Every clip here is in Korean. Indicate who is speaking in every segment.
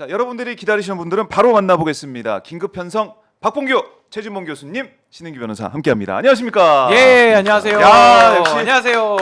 Speaker 1: 자, 여러분들이 기다리시는 분들은 바로 만나보겠습니다. 긴급 편성 박봉규, 최진봉 교수님, 신은기 변호사 함께합니다. 안녕하십니까?
Speaker 2: 예, 안녕하세요.
Speaker 1: 야, 역시
Speaker 2: 안녕하세요.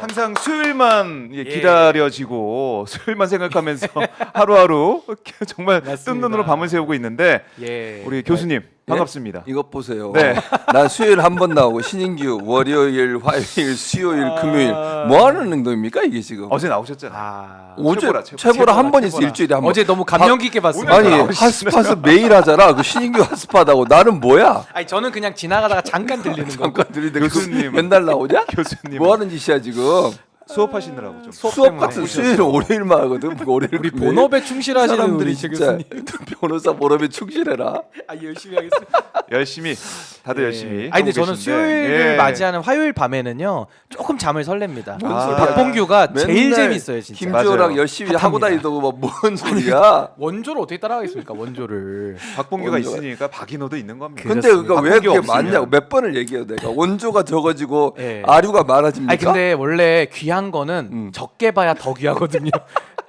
Speaker 1: 항상 수요일만 기다려지고 수요일만 생각하면서 하루하루 정말 뜬
Speaker 2: 맞습니다.
Speaker 1: 눈으로 밤을 새우고 있는데
Speaker 2: 예.
Speaker 1: 우리 교수님 반갑습니다.
Speaker 3: 이것 보세요.
Speaker 1: 네.
Speaker 3: 나 수요일 한 번 나오고 신인규 월요일, 화요일, 수요일, 금요일 뭐 하는 행동입니까 이게 지금?
Speaker 1: 어제 나오셨잖아요.
Speaker 3: 어제
Speaker 1: 최보라.
Speaker 3: 최보라 한 번 있어 일주일에 한 번.
Speaker 2: 어제 너무 감명 깊게 봤습니다.
Speaker 3: 아니
Speaker 1: 나오시잖아요.
Speaker 3: 핫스팟은 매일 하잖아. 그 신인규 핫스팟하고 나는 뭐야?
Speaker 2: 아니 저는 그냥 지나가다가 잠깐 들리는 거.
Speaker 3: 잠깐 들리는데
Speaker 1: 교수님.
Speaker 3: 맨날 나오냐?
Speaker 1: 교수님
Speaker 3: 뭐 하는 짓이야 지금?
Speaker 1: 수업하시느라고 좀.
Speaker 2: 수업
Speaker 3: 수업
Speaker 2: 때문에.
Speaker 3: 같은 수요일 월요일만 하거든. 월요일
Speaker 2: 우리
Speaker 3: 금요일.
Speaker 2: 본업에 충실하시는
Speaker 3: 사람들이
Speaker 2: 우리 최
Speaker 3: 진짜
Speaker 2: 교수님.
Speaker 3: 변호사 본업에 충실해라.
Speaker 2: 아 열심히 하겠습니다.
Speaker 1: 열심히 다들 열심히.
Speaker 2: 아니 근데
Speaker 1: 하고
Speaker 2: 저는
Speaker 1: 계신데.
Speaker 2: 수요일을
Speaker 1: 예.
Speaker 2: 맞이하는 화요일 밤에는요 조금 잠을 설렙니다.
Speaker 1: 뭔 소리야.
Speaker 2: 박봉규가 제일
Speaker 3: 맨날
Speaker 2: 재밌어요 진짜.
Speaker 3: 김주호랑
Speaker 1: 맞아요.
Speaker 3: 열심히
Speaker 2: 핫합니다.
Speaker 3: 하고 다니고 뭐뭔 소리야?
Speaker 2: 원조를 어떻게 따라가겠습니까 원조를.
Speaker 1: 박봉규가
Speaker 3: 원조가-
Speaker 1: 있으니까 박인호도 있는 겁니다.
Speaker 3: 근데 그러니까 왜
Speaker 1: 박봉규
Speaker 3: 그게
Speaker 1: 없으면.
Speaker 3: 많냐고 몇 번을 얘기해요 내가. 원조가 적어지고
Speaker 2: 예.
Speaker 3: 아류가 많아집니까?
Speaker 2: 아니 근데 원래 귀한 거는 적게 봐야 더 귀하거든요.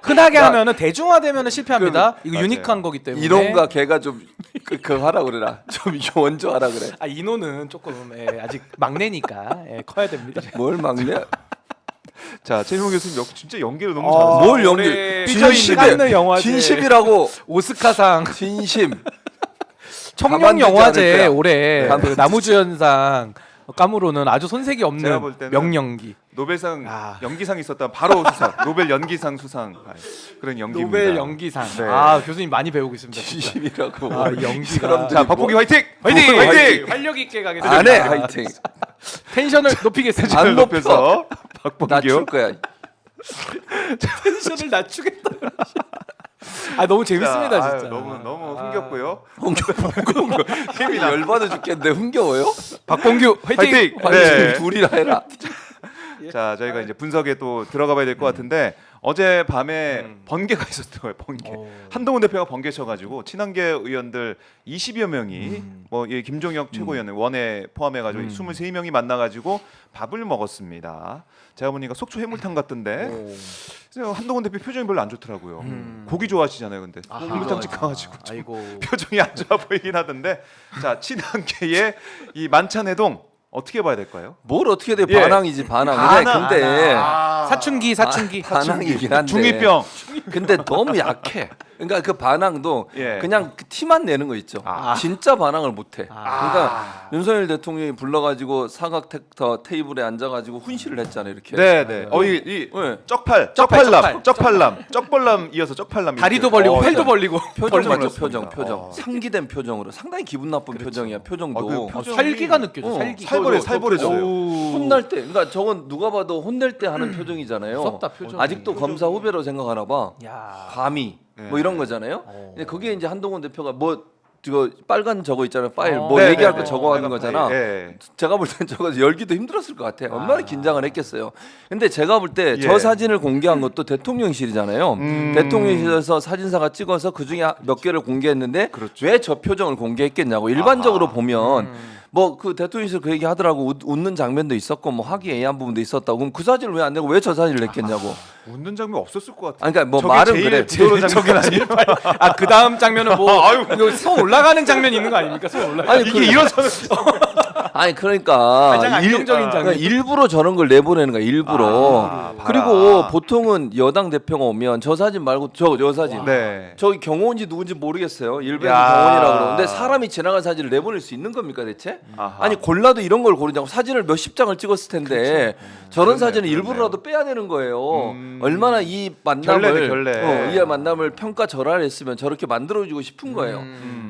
Speaker 2: 흔하게
Speaker 3: 나-
Speaker 2: 하면은 대중화되면은 실패합니다. 이거
Speaker 1: 맞아요.
Speaker 2: 유니크한 거기 때문에.
Speaker 3: 이론과 걔가 좀 그거 하라 그래라. 좀 원조 하라 그래.
Speaker 2: 아 인호는 조금 아직 막내니까 커야 됩니다.
Speaker 3: 뭘 막냐?
Speaker 1: 자, 최진봉 교수님 진짜 연기를 너무
Speaker 2: 어,
Speaker 1: 잘하세요.
Speaker 3: 뭘 연기?
Speaker 2: 올해
Speaker 3: 진심에
Speaker 2: 삐져있는 영화제.
Speaker 3: 진심이라고.
Speaker 2: 오스카상
Speaker 3: 진심.
Speaker 2: 청룡
Speaker 3: 가만두지 않을
Speaker 2: 영화제
Speaker 3: 거야.
Speaker 2: 올해
Speaker 3: 가만두지.
Speaker 2: 그 나무주연상 감으로는 아주 손색이
Speaker 1: 제가
Speaker 2: 없는
Speaker 1: 볼 때는
Speaker 2: 명연기.
Speaker 1: 노벨상
Speaker 2: 아.
Speaker 1: 연기상 있었다 바로 수상. 노벨 연기상 수상 그런 연기입니다.
Speaker 2: 노벨 연기상.
Speaker 1: 네.
Speaker 2: 아 교수님 많이 배우고 있습니다. 진짜.
Speaker 3: 진심이라고.
Speaker 2: 아, 연기가.
Speaker 3: 사람들이
Speaker 1: 자, 박봉규 화이팅!
Speaker 2: 화이팅!
Speaker 1: 화이팅!
Speaker 2: 활력 있게 가겠습니다.
Speaker 3: 안 해. 화이팅.
Speaker 2: 텐션을 높이겠습니다.
Speaker 3: 안
Speaker 1: 안
Speaker 3: 높여.
Speaker 1: 높여서
Speaker 3: 낮출
Speaker 1: 박봉규.
Speaker 3: 거야.
Speaker 2: 텐션을 낮추겠다. 아 너무 재밌습니다
Speaker 1: 자,
Speaker 2: 진짜.
Speaker 1: 아유, 너무 흥겹고요.
Speaker 3: 힘이 열받아 죽겠는데 흥겨워요?
Speaker 2: 박봉규 화이팅!
Speaker 1: 화이팅!
Speaker 3: 화이팅.
Speaker 1: 네.
Speaker 3: 둘이라 해라.
Speaker 1: 자, 저희가 이제 분석에 또 들어가 봐야 될 것 같은데 어제 밤에 번개가 있었던 거예요. 번개.
Speaker 2: 오.
Speaker 1: 한동훈 대표가 번개 쳐가지고 친한계 의원들 20여 명이 뭐이 김종혁 최고위원 원에 포함해가지고 23명이 만나가지고 밥을 먹었습니다. 제가 보니까 속초 해물탕 같던데 그래서 한동훈 대표 표정이 별로 안 좋더라고요. 고기 좋아하시잖아요, 근데
Speaker 2: 아하.
Speaker 1: 해물탕 집 가가지고 좀
Speaker 2: 아이고.
Speaker 1: 표정이 안 좋아 보이긴 하던데. 자, 친한계의 이 만찬회동 어떻게 봐야 될까요?
Speaker 3: 뭘 어떻게 돼?
Speaker 1: 예.
Speaker 3: 반항이지 반항.
Speaker 1: 반항.
Speaker 3: 근데
Speaker 2: 사춘기.
Speaker 3: 반항이긴 한데.
Speaker 1: 중이병.
Speaker 3: 근데 너무 약해. 그러니까 그 반항도
Speaker 1: 예.
Speaker 3: 그냥 그 티만 내는 거 있죠.
Speaker 1: 아.
Speaker 3: 진짜 반항을 못해. 그러니까 윤석열 대통령이 불러가지고 사각 테이블에 앉아가지고 훈시를 했잖아요. 이렇게.
Speaker 1: 네, 네. 이
Speaker 3: 네.
Speaker 1: 쪽팔남, 쪽벌남 이어서 쪽팔남.
Speaker 2: 다리도 벌리고 팔도
Speaker 1: 자,
Speaker 2: 벌리고.
Speaker 3: 표정 맞죠?
Speaker 1: 벌렸습니다.
Speaker 3: 표정. 상기된 표정으로 상당히 기분 나쁜 표정이야. 표정도.
Speaker 1: 그 표정이-
Speaker 2: 살기가 느껴져.
Speaker 3: 어,
Speaker 2: 살기.
Speaker 1: 살벌해져요.
Speaker 3: 혼날 때, 그러니까 저건 누가 봐도 혼낼 때 하는 표정이잖아요.
Speaker 2: 무섭다, 표정이.
Speaker 3: 아직도 검사 후배로 생각하나 봐.
Speaker 2: 야.
Speaker 3: 감히
Speaker 1: 네.
Speaker 3: 뭐 이런 거잖아요. 근데 거기에 이제 한동훈 대표가 뭐 저거 빨간 저거 있잖아요. 파일
Speaker 2: 어.
Speaker 3: 뭐
Speaker 1: 네,
Speaker 3: 얘기할
Speaker 1: 네,
Speaker 3: 거
Speaker 1: 네.
Speaker 3: 적어하는
Speaker 1: 빨간
Speaker 3: 거잖아.
Speaker 1: 파일. 예.
Speaker 3: 제가 볼 땐 저거 열기도 힘들었을 것 같아. 얼마나 긴장을 했겠어요. 근데 제가 볼 때 저
Speaker 1: 예.
Speaker 3: 사진을 공개한 것도 대통령실이잖아요. 대통령실에서 사진사가 찍어서 그 중에 몇 개를 공개했는데
Speaker 1: 그렇죠.
Speaker 3: 왜 저 표정을 공개했겠냐고. 일반적으로 보면 뭐 그 대통령실 그 얘기 하더라고. 웃는 장면도 있었고 뭐 화기애애한 부분도 있었다고. 그럼 그 사진을 왜 안 내고 왜 저 사진을 냈겠냐고.
Speaker 1: 웃는 장면 없었을 것 같아요.
Speaker 3: 아니, 그러니까 뭐
Speaker 1: 저게
Speaker 3: 말은
Speaker 1: 제일
Speaker 3: 그래.
Speaker 1: 부드러운 장면 아니에요?
Speaker 2: 아그 다음 장면은 뭐 이거 손 올라가는 장면 있는 거 아닙니까? 손 올라.
Speaker 3: 아니
Speaker 1: 이게
Speaker 3: 그-
Speaker 1: 일어서는
Speaker 3: 아니 그러니까
Speaker 2: 가장 안정적인 장면.
Speaker 3: 그러니까 일부러 저런 걸 내보내는 거야 일부러.
Speaker 1: 아,
Speaker 3: 그리고
Speaker 1: 봐라.
Speaker 3: 보통은 여당 대표가 오면 저 사진 말고 저 사진.
Speaker 1: 네.
Speaker 3: 저기 경호원지 누군지 모르겠어요. 일베지
Speaker 1: 야.
Speaker 3: 경호원이라고 그러는데 사람이 지나간 사진을 내보낼 수 있는 겁니까 대체?
Speaker 1: 아하.
Speaker 3: 아니 골라도 이런 걸 고르냐고. 사진을 몇십 장을 찍었을 텐데 저런
Speaker 1: 그렇네,
Speaker 3: 사진을
Speaker 1: 그렇네요.
Speaker 3: 일부러라도 빼야 되는 거예요. 얼마나 이
Speaker 1: 결례네,
Speaker 3: 만남을
Speaker 1: 결례.
Speaker 3: 이 만남을 평가절하했으면 저렇게 만들어주고 싶은 거예요.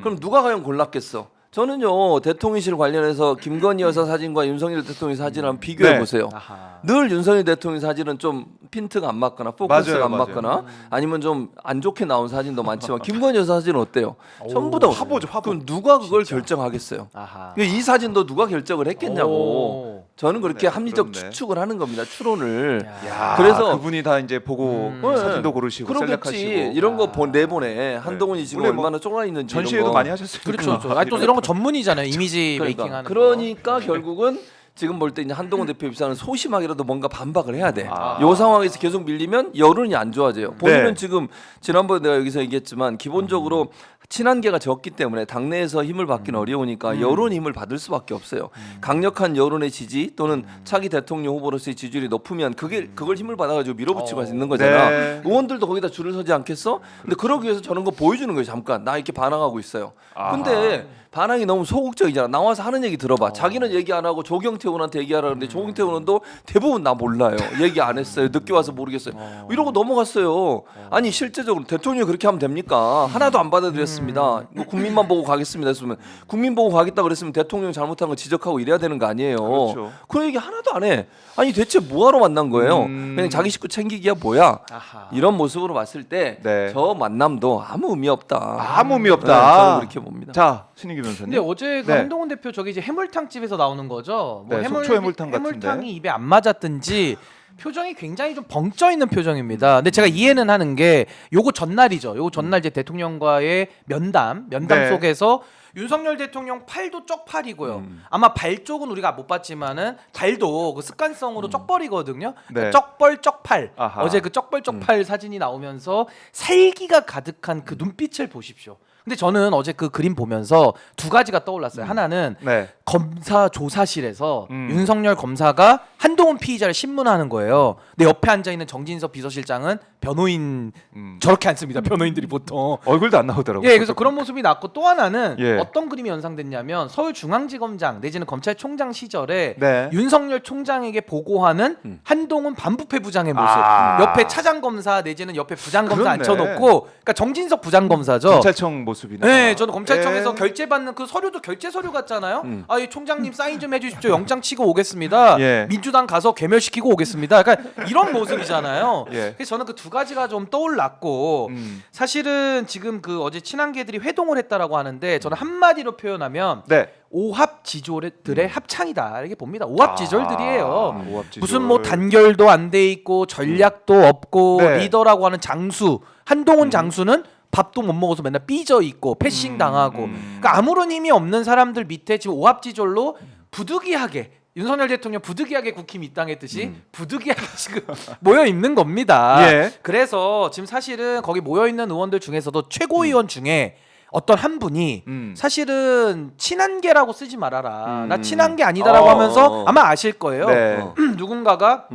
Speaker 3: 그럼 누가 과연 골랐겠어? 저는요 대통령실 관련해서 김건희 여사 사진과 윤석열 대통령 사진을 한번 비교해
Speaker 1: 네.
Speaker 3: 보세요.
Speaker 2: 아하.
Speaker 3: 늘 윤석열 대통령 사진은 좀 핀트가 안 맞거나 포커스가
Speaker 1: 맞아요,
Speaker 3: 안
Speaker 1: 맞아요.
Speaker 3: 맞거나 아니면 좀 안 좋게 나온 사진도 많지만 김건희 여사 사진은 어때요? 전부 다
Speaker 1: 화보죠, 화보.
Speaker 3: 그럼 누가 그걸 결정하겠어요?
Speaker 2: 아하.
Speaker 3: 이 사진도 누가 결정을 했겠냐고.
Speaker 2: 오.
Speaker 3: 저는 그렇게
Speaker 1: 그렇네,
Speaker 3: 합리적
Speaker 1: 그렇네.
Speaker 3: 추측을 하는 겁니다. 추론을.
Speaker 1: 야,
Speaker 3: 그래서-
Speaker 1: 그분이 다 이제 보고
Speaker 3: 네.
Speaker 1: 사진도 고르시고
Speaker 3: 그러겠지.
Speaker 1: 셀렉하시고
Speaker 3: 이런 거 내보내. 한동훈이 지금
Speaker 1: 원래 뭐
Speaker 3: 얼마나 쫄아 있는지 이런
Speaker 1: 전시회도
Speaker 3: 거.
Speaker 1: 많이 하셨으니까.
Speaker 2: 그렇죠. 아니 또 이런 거 전문이잖아요. 이미지
Speaker 3: 그러니까
Speaker 2: 메이킹하는.
Speaker 3: 그러니까 결국은 지금 볼 때 이제 한동훈 대표 입장은 소심하게라도 뭔가 반박을 해야 돼.
Speaker 1: 아.
Speaker 3: 요 상황에서 계속 밀리면 여론이 안 좋아져요. 본인은
Speaker 1: 네.
Speaker 3: 지금 지난번에 내가 여기서 얘기했지만 기본적으로 친한계가 적기 때문에 당내에서 힘을 받기는 어려우니까 여론의 힘을 받을 수밖에 없어요. 강력한 여론의 지지 또는 차기 대통령 후보로서의 지지율이 높으면 그걸 힘을 받아가지고 밀어붙이고 할 수 있는 거잖아.
Speaker 1: 네.
Speaker 3: 의원들도 거기다 줄을 서지 않겠어? 근데 그러기 위해서 저런 거 보여주는 거예요. 잠깐 나 이렇게 반항하고 있어요. 근데 반항이 너무 소극적이잖아. 나와서 하는 얘기 들어봐. 자기는 얘기 안 하고 조경태 의원한테 얘기하라는데 조경태 의원도 대부분 나 몰라요. 얘기 안 했어요. 늦게 와서 모르겠어요. 이러고 넘어갔어요. 아니 실제적으로 대통령이 그렇게 하면 됩니까? 하나도 안 받아들였습니다. 뭐 국민만 보고 가겠습니다. 했으면 국민 보고 가겠다 그랬으면 대통령 잘못한 거 지적하고 이래야 되는 거 아니에요.
Speaker 1: 그렇죠.
Speaker 3: 그 얘기 하나도 안 해. 아니 대체 뭐하러 만난 거예요? 그냥 자기 식구 챙기기야 뭐야?
Speaker 2: 아하.
Speaker 3: 이런 모습으로 봤을 때 저
Speaker 1: 네.
Speaker 3: 만남도 아무 의미 없다.
Speaker 1: 아무 의미
Speaker 3: 네,
Speaker 1: 없다.
Speaker 3: 저는 그렇게 봅니다.
Speaker 1: 자, 신인규 변호사님.
Speaker 2: 근데 어제 그
Speaker 1: 네.
Speaker 2: 한동훈 대표 저기 이제 해물탕 집에서 나오는 거죠. 뭐
Speaker 1: 네, 속초 해물탕 같은데.
Speaker 2: 해물탕이 입에 안 맞았든지 표정이 굉장히 좀 벙쪄 있는 표정입니다. 근데 제가 이해는 하는 게 요거 전날이죠. 요거 전날 이제 대통령과의 면담
Speaker 1: 네.
Speaker 2: 속에서 윤석열 대통령 팔도 쪽팔이고요. 아마 발 쪽은 우리가 못 봤지만은 발도 그 습관성으로 쪽벌이거든요.
Speaker 1: 네.
Speaker 2: 쪽벌 쪽팔.
Speaker 1: 아하.
Speaker 2: 어제 그 쪽벌 쪽팔 사진이 나오면서 살기가 가득한 그 눈빛을 보십시오. 근데 저는 어제 그 그림 보면서 두 가지가 떠올랐어요. 하나는
Speaker 1: 네.
Speaker 2: 검사 조사실에서 윤석열 검사가 한동훈 피의자를 신문하는 거예요. 근데 옆에 앉아 있는 정진석 비서실장은 변호인 저렇게 앉습니다. 변호인들이 보통.
Speaker 1: 얼굴도 안 나오더라고요.
Speaker 2: 예, 그래서 그런 모습이 났고 또 하나는
Speaker 1: 예.
Speaker 2: 어떤 그림이 연상됐냐면 서울중앙지검장 내지는 검찰총장 시절에
Speaker 1: 네.
Speaker 2: 윤석열 총장에게 보고하는 한동훈 반부패 부장의 모습.
Speaker 1: 아.
Speaker 2: 옆에 차장검사 내지는 옆에 부장검사
Speaker 1: 그렇네.
Speaker 2: 앉혀놓고, 그러니까 정진석 부장검사죠.
Speaker 1: 검찰청 모습이네.
Speaker 2: 네, 저는 검찰청에서
Speaker 1: 예.
Speaker 2: 결제받는 그 서류도 결제 서류 같잖아요. 아, 이 총장님 사인 좀 해주십시오. 영장 치고 오겠습니다.
Speaker 1: 예.
Speaker 2: 민주당 가서 괴멸시키고 오겠습니다. 그러니까 이런 모습이잖아요.
Speaker 1: 예.
Speaker 2: 그래서 저는 그 두 가지가 좀 떠올랐고 사실은 지금 그 어제 친한계들이 회동을 했다라고 하는데 저는 한마디로 표현하면
Speaker 1: 네.
Speaker 2: 오합지졸들의 합창이다 이렇게 봅니다. 오합지졸들이에요.
Speaker 1: 오합지졸.
Speaker 2: 무슨 뭐 단결도 안 돼 있고 전략도 없고
Speaker 1: 네.
Speaker 2: 리더라고 하는 장수 한동훈 장수는 밥도 못 먹어서 맨날 삐져 있고 패싱 당하고 그러니까 아무런 힘이 없는 사람들 밑에 지금 오합지졸로 부득이하게 윤석열 대통령 부득이하게 국힘 입당했듯이 부득이하게 지금 모여 있는 겁니다.
Speaker 1: 예.
Speaker 2: 그래서 지금 사실은 거기 모여 있는 의원들 중에서도 최고위원 중에 어떤 한 분이 사실은 친한계라고 쓰지 말아라. 나 친한계 아니다라고 하면서 아마 아실 거예요.
Speaker 1: 네.
Speaker 2: 누군가가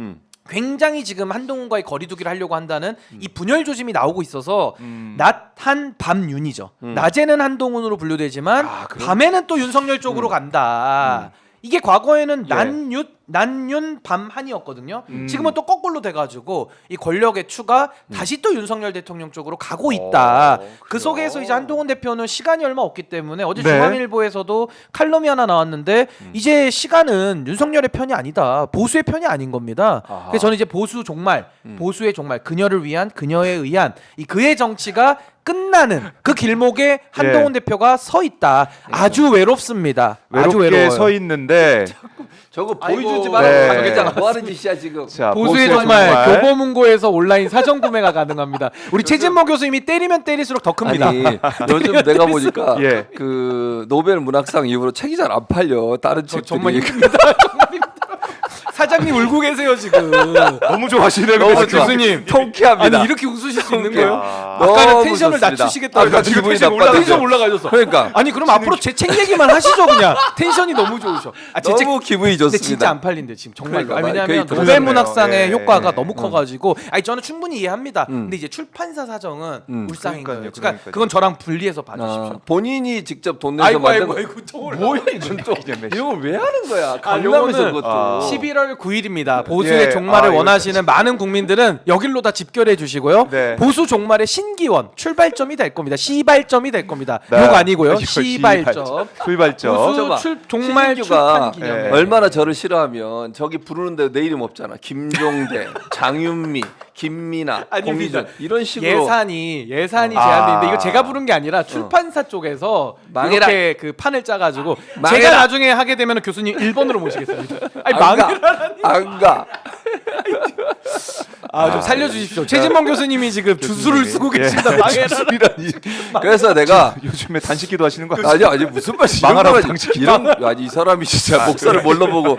Speaker 2: 굉장히 지금 한동훈과의 거리두기를 하려고 한다는 이 분열 조짐이 나오고 있어서 낮한 밤윤이죠. 낮에는 한동훈으로 분류되지만 밤에는 또 윤석열 쪽으로 간다. 이게 과거에는
Speaker 1: 예.
Speaker 2: 난윤 밤한이었거든요. 지금은 또 거꾸로 돼가지고 이 권력의 추가 다시 또 윤석열 대통령 쪽으로 가고 있다. 그 속에서 이제 한동훈 대표는 시간이 얼마 없기 때문에 어제
Speaker 1: 네.
Speaker 2: 중앙일보에서도 칼럼이 하나 나왔는데 이제 시간은 윤석열의 편이 아니다. 보수의 편이 아닌 겁니다. 그래서 저는 이제 보수 종말, 보수의 종말, 그녀를 위한 그녀에 의한 이 그의 정치가 끝나는 그 길목에 한동훈 대표가 서 있다. 아주 외롭습니다. 아주
Speaker 1: 외롭게
Speaker 2: 외로워요.
Speaker 1: 서 있는데
Speaker 3: 저거
Speaker 2: 아이고.
Speaker 3: 보여주지 말고
Speaker 1: 네.
Speaker 3: 가겠잖아. 뭐 하는 짓이야 지금.
Speaker 1: 자,
Speaker 2: 보수의 정말 교보문고에서 온라인 사전 구매가 가능합니다. 우리 최진모 교수님이 때리면 때릴수록 더 큽니다.
Speaker 3: 아니 요즘 내가 보니까
Speaker 1: 예.
Speaker 3: 그 노벨 문학상 이후로 책이 잘 안 팔려. 다른 책들이.
Speaker 2: 정말 힘듭니다. 정말 힘들어요. 사장님 울고 계세요 지금.
Speaker 1: 너무 좋아하시네요.
Speaker 3: 너무
Speaker 1: 교수님.
Speaker 3: 좋아.
Speaker 2: 교수님.
Speaker 3: 통쾌합니다.
Speaker 2: 아니 이렇게 웃으실 수 있는
Speaker 3: 통쾌해요.
Speaker 2: 거예요?
Speaker 3: 너무
Speaker 2: 아까는 텐션을
Speaker 3: 좋습니다.
Speaker 2: 낮추시겠다고
Speaker 3: 아까
Speaker 2: 지금
Speaker 3: 기분이
Speaker 2: 텐션
Speaker 3: 나빴는데.
Speaker 2: 텐션 올라가셨어.
Speaker 3: 그러니까
Speaker 2: 아니 그럼 앞으로 제 책 얘기만 하시죠 그냥. 텐션이 너무 좋으셔. 아, 제 책
Speaker 3: 너무 기분이
Speaker 2: 근데
Speaker 3: 좋습니다.
Speaker 2: 진짜 안 팔린대 지금 정말로.
Speaker 3: 그러니까
Speaker 2: 왜냐하면
Speaker 3: 거의
Speaker 2: 노벨 문학상의
Speaker 1: 예,
Speaker 2: 효과가
Speaker 1: 예.
Speaker 2: 너무 커가지고. 아니 저는 충분히 이해합니다. 근데 이제 출판사 사정은 울상인 거예요.
Speaker 1: 그러니까요,
Speaker 2: 그러니까
Speaker 1: 그러니까요.
Speaker 2: 그건 저랑 분리해서 봐주십시오.
Speaker 3: 본인이 직접 돈 내서
Speaker 2: 아이고
Speaker 3: 만든
Speaker 2: 아이고 아이고 또 올라.
Speaker 3: 뭐야 이건 또 이걸 왜 하는 거야?
Speaker 2: 아,
Speaker 3: 강남에서
Speaker 2: 요거는
Speaker 3: 그것도
Speaker 2: 11월 9일입니다. 보수의
Speaker 1: 예.
Speaker 2: 종말을
Speaker 1: 아, 이거
Speaker 2: 원하시는 많은 국민들은 여길로 다 집결해 주시고요.
Speaker 1: 네.
Speaker 2: 보수 종말의 신기원 출발점이 될 겁니다. 시발점이 될 겁니다.
Speaker 1: 네.
Speaker 2: 욕 아니고요.
Speaker 1: 이거
Speaker 2: 시발점.
Speaker 1: 출발점.
Speaker 2: 보수
Speaker 3: 저봐.
Speaker 2: 종말
Speaker 3: 신인규가
Speaker 2: 출판 기념.
Speaker 1: 예.
Speaker 3: 얼마나 저를 싫어하면 저기 부르는데 내 이름 없잖아. 김종대, 장윤미, 김미나,
Speaker 2: 아닙니다.
Speaker 3: 공희준 이런 식으로
Speaker 2: 예산이 제한되는데 이거 제가 부른 게 아니라 출판사 쪽에서
Speaker 3: 망해라.
Speaker 2: 이렇게 그 판을 짜가지고
Speaker 3: 망해라.
Speaker 2: 제가 나중에 하게 되면 교수님 1번으로 모시겠습니다. 아니
Speaker 3: 안 가.
Speaker 2: 망해라니.
Speaker 3: 안 가.
Speaker 2: 좀 살려주십시오. 최진범 교수님이 지금 주술을 쓰고
Speaker 1: 예.
Speaker 2: 계신다. 망해라니.
Speaker 3: 그래서 내가
Speaker 1: 요즘에 단식기도 하시는 거 아니에요?
Speaker 3: 아니 무슨 말이지?
Speaker 1: 망하라고 당신이.
Speaker 3: 아니 이 사람이 진짜 목사를 뭘로 보고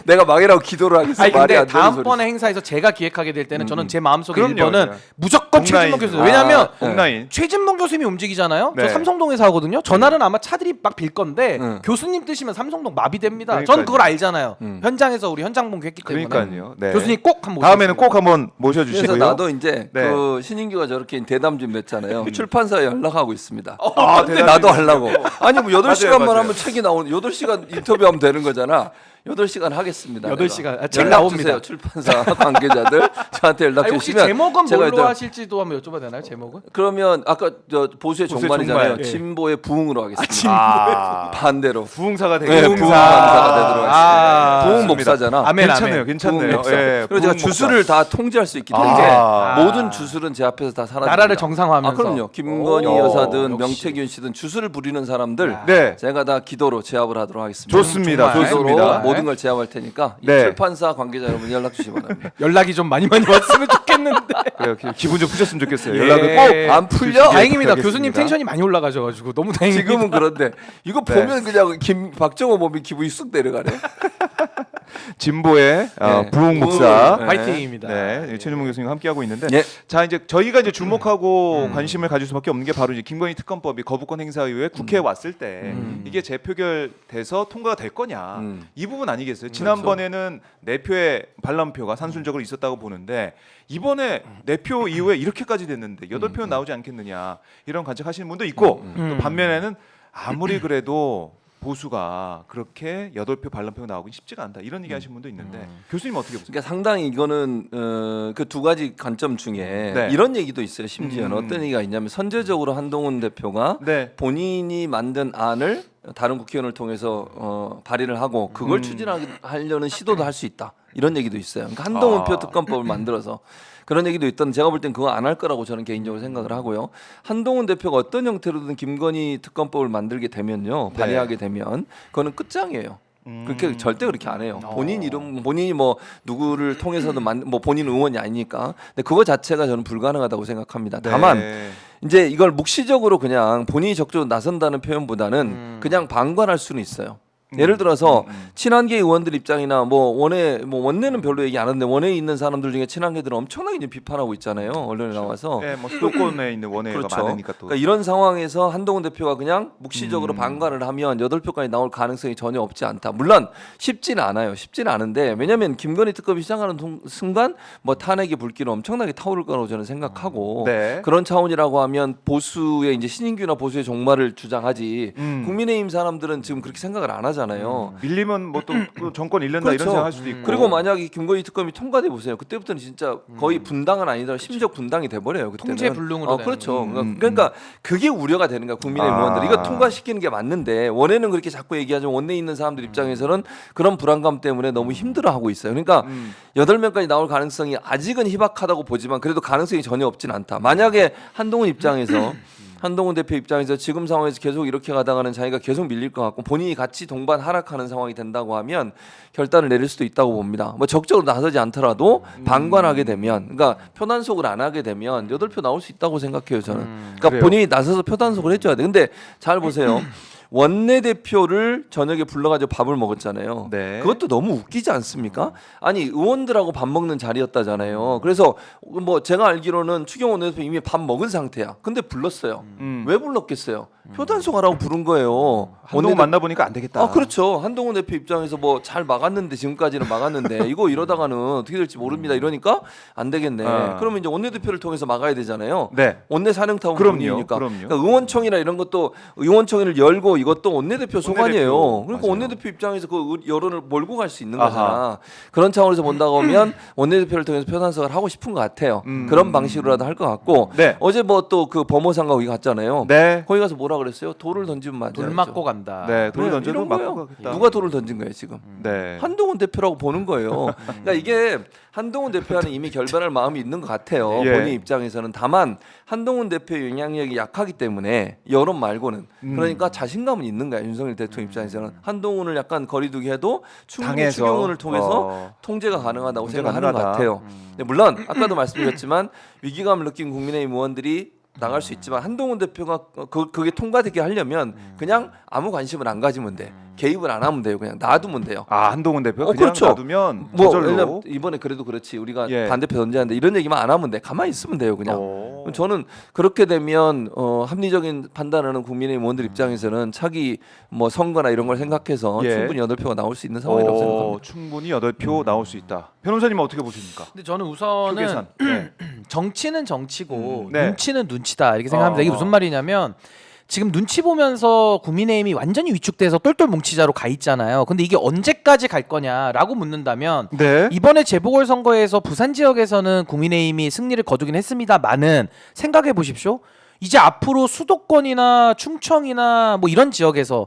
Speaker 3: 내가 망해라고 기도를 하겠어.
Speaker 2: 아니
Speaker 3: 말이
Speaker 2: 근데
Speaker 3: 안 되는
Speaker 2: 다음번에
Speaker 3: 소리지.
Speaker 2: 행사에서 제가 기획하게 될 때는 저는 제 마음속에
Speaker 1: 그럼요.
Speaker 2: 1번은 무조건 최진범
Speaker 1: 공라인.
Speaker 2: 교수님. 왜냐하면
Speaker 1: 공라인.
Speaker 2: 최진범 교수님이 움직이잖아요.
Speaker 1: 네.
Speaker 2: 저 삼성동에서 하거든요. 전날은 아마 차들이 막 빌 건데
Speaker 3: 응.
Speaker 2: 교수님 뜨시면 삼성동 마비됩니다.
Speaker 1: 그러니까요.
Speaker 2: 저는 그걸 알잖아요. 현장에서 우리 현장 봉했기 때문에.
Speaker 1: 그러니까요. 네.
Speaker 2: 교수님 꼭 한번
Speaker 1: 다음에는
Speaker 2: 모시겠습니다.
Speaker 1: 꼭 한번 모셔주시고요.
Speaker 3: 그래서 나도 이제
Speaker 1: 네.
Speaker 3: 그 신인규가 저렇게 대담 좀 냈잖아요. 출판사에 연락하고 있습니다.
Speaker 1: 아,
Speaker 3: 근데 나도 하려고. 아니 뭐 8시간만
Speaker 1: 맞아요.
Speaker 3: 하면 책이 나오는 8시간 인터뷰하면 되는 거잖아. 8시간 하겠습니다.
Speaker 2: 8시간. 책
Speaker 3: 연락
Speaker 2: 나옵니다.
Speaker 3: 주세요. 출판사 관계자들 저한테 연락
Speaker 2: 아니, 혹시
Speaker 3: 주시면
Speaker 2: 제목은
Speaker 3: 제가
Speaker 2: 뭘로
Speaker 3: 일단-
Speaker 2: 하실지도 한번 여쭤봐도 되나요? 제목은?
Speaker 3: 그러면 아까 저 보수의
Speaker 1: 보수의
Speaker 3: 종말이잖아요.
Speaker 1: 종말,
Speaker 2: 예.
Speaker 3: 진보의 부흥으로 하겠습니다.
Speaker 1: 아,
Speaker 3: 반대로.
Speaker 1: 부흥사가
Speaker 3: 네,
Speaker 1: 되겠습니다.
Speaker 3: 부흥사가 되도록 하겠습니다.
Speaker 2: 아,
Speaker 3: 부흥
Speaker 1: 좋습니다.
Speaker 3: 목사잖아.
Speaker 2: 아멘,
Speaker 1: 괜찮네요,
Speaker 2: 아멘.
Speaker 1: 괜찮네요.
Speaker 3: 부흥 목사.
Speaker 1: 예,
Speaker 3: 그래서 제가
Speaker 1: 부흥 목사.
Speaker 3: 주술을 다 통제할 수 있기 때문에
Speaker 1: 아.
Speaker 3: 모든 주술은 제 앞에서 다 사라집니다.
Speaker 2: 나라를 정상화하면서.
Speaker 3: 아, 그럼요. 김건희
Speaker 1: 오,
Speaker 3: 여사든
Speaker 2: 역시.
Speaker 3: 명태균 씨든 주술을 부리는 사람들
Speaker 1: 네.
Speaker 3: 제가 다 기도로 제압을 하도록 하겠습니다.
Speaker 1: 좋습니다.
Speaker 2: 정말.
Speaker 3: 기도로
Speaker 1: 좋습니다.
Speaker 3: 모든 걸 제압할 테니까 이
Speaker 1: 네.
Speaker 3: 출판사 관계자 여러분 연락 주시기 바랍니다.
Speaker 2: 연락이 좀 많이 왔으면 좋겠는데.
Speaker 1: 그래요. 기분 좀 푸셨으면 좋겠어요.
Speaker 2: 예.
Speaker 1: 연락을 꼭
Speaker 3: 안 풀려?
Speaker 2: 다행입니다.
Speaker 1: 알겠습니다.
Speaker 2: 교수님 텐션이 많이 올라가셔가지고 너무 다행입니다.
Speaker 3: 지금은 그런데 이거
Speaker 1: 네.
Speaker 3: 보면 그냥 박정호 보면 기분이 쑥 내려가네.
Speaker 1: 진보의
Speaker 3: 네.
Speaker 1: 부흥 목사.
Speaker 3: 네.
Speaker 2: 화이팅입니다.
Speaker 1: 네, 최준봉 교수님과 함께하고 있는데,
Speaker 3: 예.
Speaker 1: 자 이제 저희가 이제 주목하고 관심을 가질 수밖에 없는 게 바로 이제 김건희 특검법이 거부권 행사 이후에 국회에 왔을 때 이게 재표결돼서 통과가 될 거냐 이 부분 아니겠어요? 지난번에는 내표의 반란표가 산술적으로 있었다고 보는데 이번에 내표 이후에 이렇게까지 됐는데 8표 나오지 않겠느냐 이런 관측하시는 분도 있고 또 반면에는 아무리 그래도 보수가 그렇게 8표 반란표가 나오기 쉽지가 않다 이런 얘기 하시는 분도 있는데 교수님 어떻게 보세요?
Speaker 3: 그러니까 상당히 이거는 그 두 가지 관점 중에
Speaker 1: 네.
Speaker 3: 이런 얘기도 있어요. 심지어는 어떤 얘기가 있냐면 선제적으로 한동훈 대표가
Speaker 1: 네.
Speaker 3: 본인이 만든 안을 다른 국회의원을 통해서 발의를 하고 그걸 추진하려는 시도도 할 수 있다. 이런 얘기도 있어요. 그러니까 한동훈표 특검법을 만들어서 그런 얘기도 있던 제가 볼 땐 그거 안 할 거라고 저는 개인적으로 생각을 하고요. 한동훈 대표가 어떤 형태로든 김건희 특검법을 만들게 되면요. 발의하게 되면 그거는 끝장이에요. 그렇게 절대 그렇게 안 해요. 본인 이름 본인이 뭐 누구를 통해서든 뭐 본인 의원이 아니니까. 근데 그거 자체가 저는 불가능하다고 생각합니다. 다만
Speaker 1: 네.
Speaker 3: 이제 이걸 묵시적으로 그냥 본인이 적극적으로 나선다는 표현보다는 그냥 방관할 수는 있어요. 예를 들어서 친한계 의원들 입장이나 뭐 원내는 별로 얘기 안 하는데 원내에 있는 사람들 중에 친한계들은 엄청나게 이제 비판하고 있잖아요. 언론에 나와서.
Speaker 1: 네, 뭐 수도권에 있는 원외가
Speaker 3: 그렇죠.
Speaker 1: 많으니까 또.
Speaker 3: 그러니까 이런 상황에서 한동훈 대표가 그냥 묵시적으로 방관을 하면 8표까지 나올 가능성이 전혀 없지 않다. 물론 쉽지는 않아요. 쉽지는 않은데 왜냐하면 김건희 특검이 시작하는 순간 뭐 탄핵의 불길은 엄청나게 타오를 거라고 저는 생각하고
Speaker 1: 네.
Speaker 3: 그런 차원이라고 하면 보수의 이제 신인규나 보수의 종말을 주장하지 국민의힘 사람들은 지금 그렇게 생각을 안 하잖아요.
Speaker 1: 밀리면 뭐 또 정권 잃는다
Speaker 3: 그렇죠.
Speaker 1: 이런 생각 할 수도 있고.
Speaker 3: 그리고 만약에 김건희 특검이 통과돼 보세요. 그때부터는 진짜 거의 분당은 아니더라 심적 분당이 돼 버려요. 그때는.
Speaker 2: 통제 불능으로 되는
Speaker 3: 그렇죠. 그러니까 그게 우려가 되는 거야 국민의힘 의원들. 이거 통과시키는 게 맞는데 원내는 그렇게 자꾸 얘기하지만 원내에 있는 사람들 입장에서는 그런 불안감 때문에 너무 힘들어하고 있어요. 그러니까 8명까지 나올 가능성이 아직은 희박하다고 보지만 그래도 가능성이 전혀 없진 않다. 만약에 한동훈 입장에서 한동훈 대표 입장에서 지금 상황에서 계속 이렇게 가다가는 자기가 계속 밀릴 것 같고 본인이 같이 동반 하락하는 상황이 된다고 하면 결단을 내릴 수도 있다고 봅니다. 뭐 적극적으로 나서지 않더라도 방관하게 되면, 그러니까 표단속을 안 하게 되면 8표 나올 수 있다고 생각해요 저는. 그러니까
Speaker 1: 그래요.
Speaker 3: 본인이 나서서 표단속을 해줘야 돼. 근데 잘 보세요. 원내대표를 저녁에 불러가지고 밥을 먹었잖아요.
Speaker 1: 네.
Speaker 3: 그것도 너무 웃기지 않습니까? 아니 의원들하고 밥 먹는 자리였다잖아요. 그래서 뭐 제가 알기로는 추경호 원내대표 이미 밥 먹은 상태야. 근데 불렀어요. 왜 불렀겠어요? 표단속하라고 부른 거예요.
Speaker 1: 한동훈 만나보니까 안 되겠다.
Speaker 3: 그렇죠. 한동훈 대표 입장에서 뭐 잘 막았는데 지금까지는 막았는데 이거 이러다가는 어떻게 될지 모릅니다. 이러니까 안 되겠네. 그러면 이제 원내대표를 통해서 막아야 되잖아요.
Speaker 1: 네.
Speaker 3: 원내 사령탑은
Speaker 1: 그럼요.
Speaker 3: 본인이니까.
Speaker 1: 그럼요.
Speaker 3: 그러니까 의원총이나 이런 것도 의원총회를 열고 이것도 원내대표 소관이에요.
Speaker 1: 원내대표.
Speaker 3: 그러니까
Speaker 1: 맞아요.
Speaker 3: 원내대표 입장에서 그 여론을 몰고 갈 수 있는
Speaker 1: 아하.
Speaker 3: 거잖아. 그런 차원에서 본다고 하면 원내대표를 통해서 표단속을 하고 싶은 것 같아요. 그런 방식으로라도 할 것 같고
Speaker 1: 네.
Speaker 3: 어제 뭐 또 그 범호상가 거기 갔잖아요.
Speaker 1: 네.
Speaker 3: 거기 가서 뭐라 그랬어요? 돌을 던지면 맞아요.
Speaker 2: 돌 맞고 간다.
Speaker 1: 네, 돌을
Speaker 3: 네,
Speaker 1: 던져도
Speaker 3: 이런
Speaker 1: 맞고
Speaker 3: 거예요.
Speaker 1: 가겠다.
Speaker 3: 누가 돌을 던진 거예요 지금?
Speaker 1: 네.
Speaker 3: 한동훈 대표라고 보는 거예요. 그러니까 이게 한동훈 대표와는 이미 결별할 마음이 있는 것 같아요.
Speaker 1: 예.
Speaker 3: 본인 입장에서는. 다만 한동훈 대표의 영향력이 약하기 때문에 여론 말고는 그러니까 자신감은 있는 거야. 윤석열 대통령 입장에서는 한동훈을 약간 거리두기 해도 충분히
Speaker 1: 당해서,
Speaker 3: 추경호를 통해서 통제가 가능하다고 생각하는 것 같아요. 네, 물론 아까도 말씀드렸지만 위기감을 느낀 국민의힘 의원들이 나갈 수 있지만 한동훈 대표가 그게 통과되게 하려면 그냥 아무 관심을 안 가지면 돼. 개입을 안 하면 돼요. 그냥 놔두면 돼요.
Speaker 1: 아, 한동훈 대표 그냥
Speaker 3: 그렇죠.
Speaker 1: 놔두면
Speaker 3: 뭐
Speaker 1: 저절로.
Speaker 3: 왜냐면 이번에 그래도 그렇지 우리가
Speaker 1: 예.
Speaker 3: 반대표 던지는데 이런 얘기만 안 하면 돼. 가만히 있으면 돼요. 그냥.
Speaker 1: 오.
Speaker 3: 저는 그렇게 되면 합리적인 판단하는 국민의힘 의원들 입장에서는 차기 뭐 선거나 이런 걸 생각해서
Speaker 1: 예.
Speaker 3: 충분히 8표가 나올 수 있는 상황이라고 생각합니다.
Speaker 1: 충분히 8표 나올 수 있다. 변호사님은 어떻게 보십니까?
Speaker 2: 근데 저는 우선은
Speaker 1: 표계산. 네.
Speaker 2: 정치는 정치고
Speaker 1: 네.
Speaker 2: 눈치는 눈치다 이렇게 생각합니다. 이게 무슨 말이냐면 지금 눈치 보면서 국민의힘이 완전히 위축돼서 똘똘 뭉치자로 가 있잖아요. 근데 이게 언제까지 갈 거냐라고 묻는다면
Speaker 1: 네.
Speaker 2: 이번에 재보궐선거에서 부산 지역에서는 국민의힘이 승리를 거두긴 했습니다만은 생각해 보십시오. 이제 앞으로 수도권이나 충청이나 뭐 이런 지역에서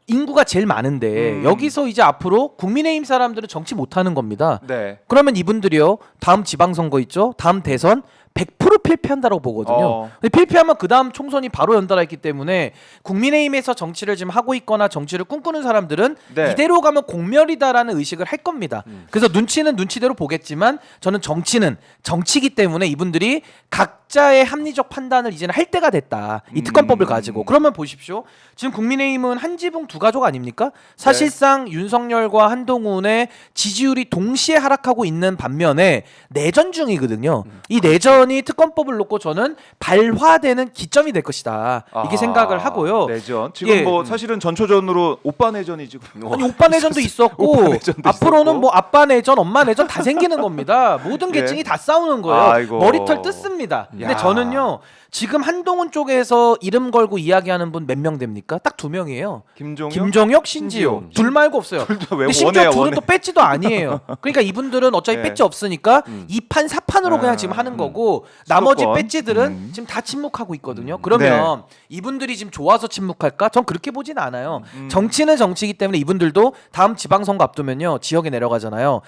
Speaker 2: 인구가 제일 많은데 여기서 이제 앞으로 국민의힘 사람들은 정치 못하는 겁니다.
Speaker 1: 네.
Speaker 2: 그러면 이분들이요 다음 지방선거 있죠, 다음 대선 100% 필패한다고 보거든요. 근데 필패하면 그 다음 총선이 바로 연달아 있기 때문에 국민의힘에서 정치를 지금 하고 있거나 정치를 꿈꾸는 사람들은
Speaker 1: 네.
Speaker 2: 이대로 가면 공멸이다라는 의식을 할 겁니다. 그래서 눈치는 눈치대로 보겠지만 저는 정치는 정치기 때문에 이분들이 각자의 합리적 판단을 이제는 할 때가 됐다. 이 특검법을 가지고. 그러면 보십시오. 지금 국민의힘은 한 지붕 두 가족 아닙니까? 사실상 윤석열과 한동훈의 지지율이 동시에 하락하고 있는 반면에 내전 중이거든요. 이 내전이 특검법을 놓고 저는 발화되는 기점이 될 것이다. 이게 생각을 하고요.
Speaker 1: 내전. 지금
Speaker 2: 예.
Speaker 1: 뭐 사실은 전초전으로 오빠 내전이 지금
Speaker 2: 아니 오빠 내전도 있었고
Speaker 1: 오빠 내전도
Speaker 2: 앞으로는
Speaker 1: 있었고.
Speaker 2: 뭐 아빠 내전, 엄마 내전 다 생기는 겁니다. 모든
Speaker 1: 예.
Speaker 2: 계층이 다 싸우는 거예요.
Speaker 1: 아이고.
Speaker 2: 머리털 뜯습니다. 근데
Speaker 1: 야.
Speaker 2: 저는요 지금 한동훈 쪽에서 이름 걸고 이야기하는 분 몇 명 됩니까? 딱 2명이에요. 김종혁, 신지호. 둘 말고 없어요.
Speaker 1: 둘도 왜
Speaker 2: 근데 심지어
Speaker 1: 원해요,
Speaker 2: 둘은
Speaker 1: 원해.
Speaker 2: 또 배지도 아니에요. 그러니까 이분들은 어차피
Speaker 1: 예.
Speaker 2: 배지 없으니까 2판 4판으로 그냥 지금 하는 거고 나머지
Speaker 1: 수도권.
Speaker 2: 배지들은 지금 다 침묵하고 있거든요. 그러면 이분들이 지금 좋아서 침묵할까? 전 그렇게 보진 않아요. 정치는 정치이기 때문에 이분들도 다음 지방선거 앞두면요 지역에 내려가잖아요.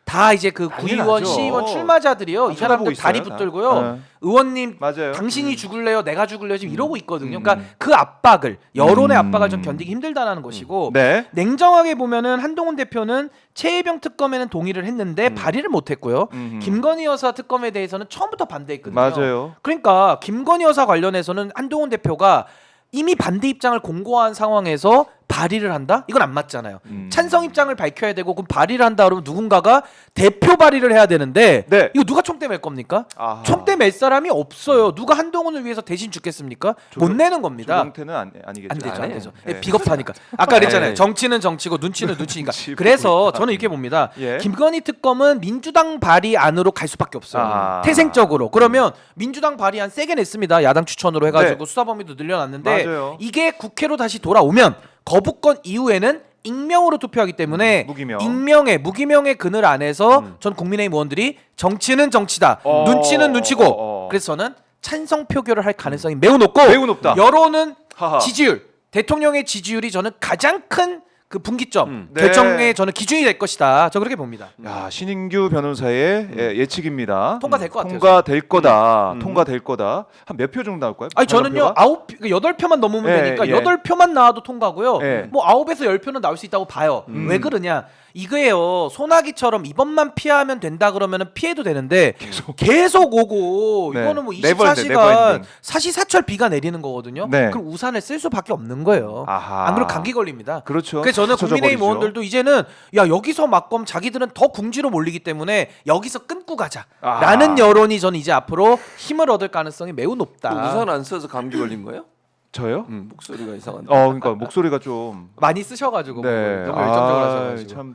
Speaker 2: 다 이제 그
Speaker 1: 난리
Speaker 2: 구의원,
Speaker 1: 나죠.
Speaker 2: 시의원 출마자들이요. 이
Speaker 1: 쳐다보고
Speaker 2: 사람들 다리
Speaker 1: 있어요,
Speaker 2: 붙들고요.
Speaker 1: 다. 네.
Speaker 2: 의원님
Speaker 1: 맞아요.
Speaker 2: 당신이 죽을래요? 내가 죽을래요? 지금 이러고 있거든요. 그러니까 그 압박을 여론의 압박을 좀 견디기 힘들다라는 것이고
Speaker 1: 네.
Speaker 2: 냉정하게 보면은 한동훈 대표는 최혜병 특검에는 동의를 했는데 발의를 못했고요. 김건희 여사 특검에 대해서는 처음부터 반대했거든요.
Speaker 1: 맞아요.
Speaker 2: 그러니까 김건희 여사 관련해서는 한동훈 대표가 이미 반대 입장을 공고한 상황에서 발의를 한다? 이건 안 맞잖아요. 찬성 입장을 밝혀야 되고 그럼 발의를 한다 그러면 누군가가 대표 발의를 해야 되는데
Speaker 1: 네.
Speaker 2: 이거 누가 총대 맬 겁니까?
Speaker 1: 아하.
Speaker 2: 총대 맬 사람이 없어요. 누가 한동훈을 위해서 대신 죽겠습니까? 못 내는 겁니다.
Speaker 1: 조경태는 아니겠죠.
Speaker 2: 안 되죠, 안
Speaker 3: 아니에요.
Speaker 2: 되죠.
Speaker 1: 네.
Speaker 2: 비겁하니까. 아까 그랬잖아요.
Speaker 3: 네.
Speaker 2: 정치는 정치고 눈치는 눈치니까.
Speaker 1: 눈치
Speaker 2: 그래서 저는 이렇게 봅니다.
Speaker 1: 예.
Speaker 2: 김건희 특검은 민주당 발의 안으로 갈 수밖에 없어요.
Speaker 1: 아.
Speaker 2: 태생적으로. 그러면 민주당 발의안 세게 냈습니다. 야당 추천으로 해가지고
Speaker 1: 네.
Speaker 2: 수사 범위도 늘려놨는데
Speaker 1: 맞아요.
Speaker 2: 이게 국회로 다시 돌아오면 거부권 이후에는 익명으로 투표하기 때문에
Speaker 1: 무기명.
Speaker 2: 익명의 무기명의 그늘 안에서 전 국민의힘 의원들이 정치는 정치다,
Speaker 1: 어.
Speaker 2: 눈치는 눈치고.
Speaker 1: 어.
Speaker 2: 그래서 저는 찬성 표결을 할 가능성이 매우 높고
Speaker 1: 매우 높다.
Speaker 2: 여론은
Speaker 1: 하하.
Speaker 2: 지지율, 대통령의 지지율이 저는 가장 큰 그 분기점
Speaker 1: 네.
Speaker 2: 결정의 저는 기준이 될 것이다. 저 그렇게 봅니다.
Speaker 1: 야, 신인규 변호사의 예측입니다.
Speaker 2: 통과될 것 같아요.
Speaker 1: 통과될 거다. 통과될 거다. 한 몇 표 정도 나올까요?
Speaker 2: 아니 저는요 8표만 넘으면
Speaker 1: 예,
Speaker 2: 되니까
Speaker 1: 예.
Speaker 2: 8표만 나와도 통과고요.
Speaker 1: 예.
Speaker 2: 뭐 9에서 10표는 나올 수 있다고 봐요. 왜 그러냐? 이거예요. 소나기처럼 이번만 피하면 된다 그러면은 피해도 되는데 계속 오고
Speaker 1: 네.
Speaker 2: 이거는 뭐
Speaker 1: 네버
Speaker 2: 24시간
Speaker 1: 엔딩.
Speaker 2: 사시사철 비가 내리는 거거든요.
Speaker 1: 네.
Speaker 2: 그럼 우산을 쓸 수밖에 없는 거예요.
Speaker 1: 아하.
Speaker 2: 안 그러면 감기 걸립니다.
Speaker 1: 그렇죠.
Speaker 2: 그래서 저는
Speaker 1: 젖어버리죠.
Speaker 2: 국민의힘 의원들도 이제는 야 여기서 막검 자기들은 더 궁지로 몰리기 때문에 여기서 끊고 가자라는 여론이 저는 이제 앞으로 힘을 얻을 가능성이 매우 높다.
Speaker 3: 우산 안 써서 감기 걸린 거예요?
Speaker 1: 저요?
Speaker 3: 목소리가 이상한데.
Speaker 1: 그러니까 목소리가 좀
Speaker 2: 많이 쓰셔가지고
Speaker 1: 네.
Speaker 2: 너무 열정적으로 하셔가지고
Speaker 1: 참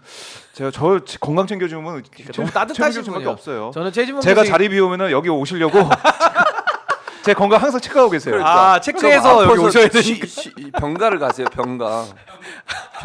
Speaker 1: 제가 저 건강 챙겨주면
Speaker 2: 너무 따뜻하신
Speaker 1: 밖에
Speaker 2: 분이요.
Speaker 1: 없어요.
Speaker 2: 저는 최진봉
Speaker 1: 제가
Speaker 2: 교수님-
Speaker 1: 자리 비우면은 여기 오시려고 제 건강 항상 체크하고 계세요.
Speaker 2: 아 체크해서 여기 오셔야 되니까
Speaker 3: 병가를 가세요. 병가.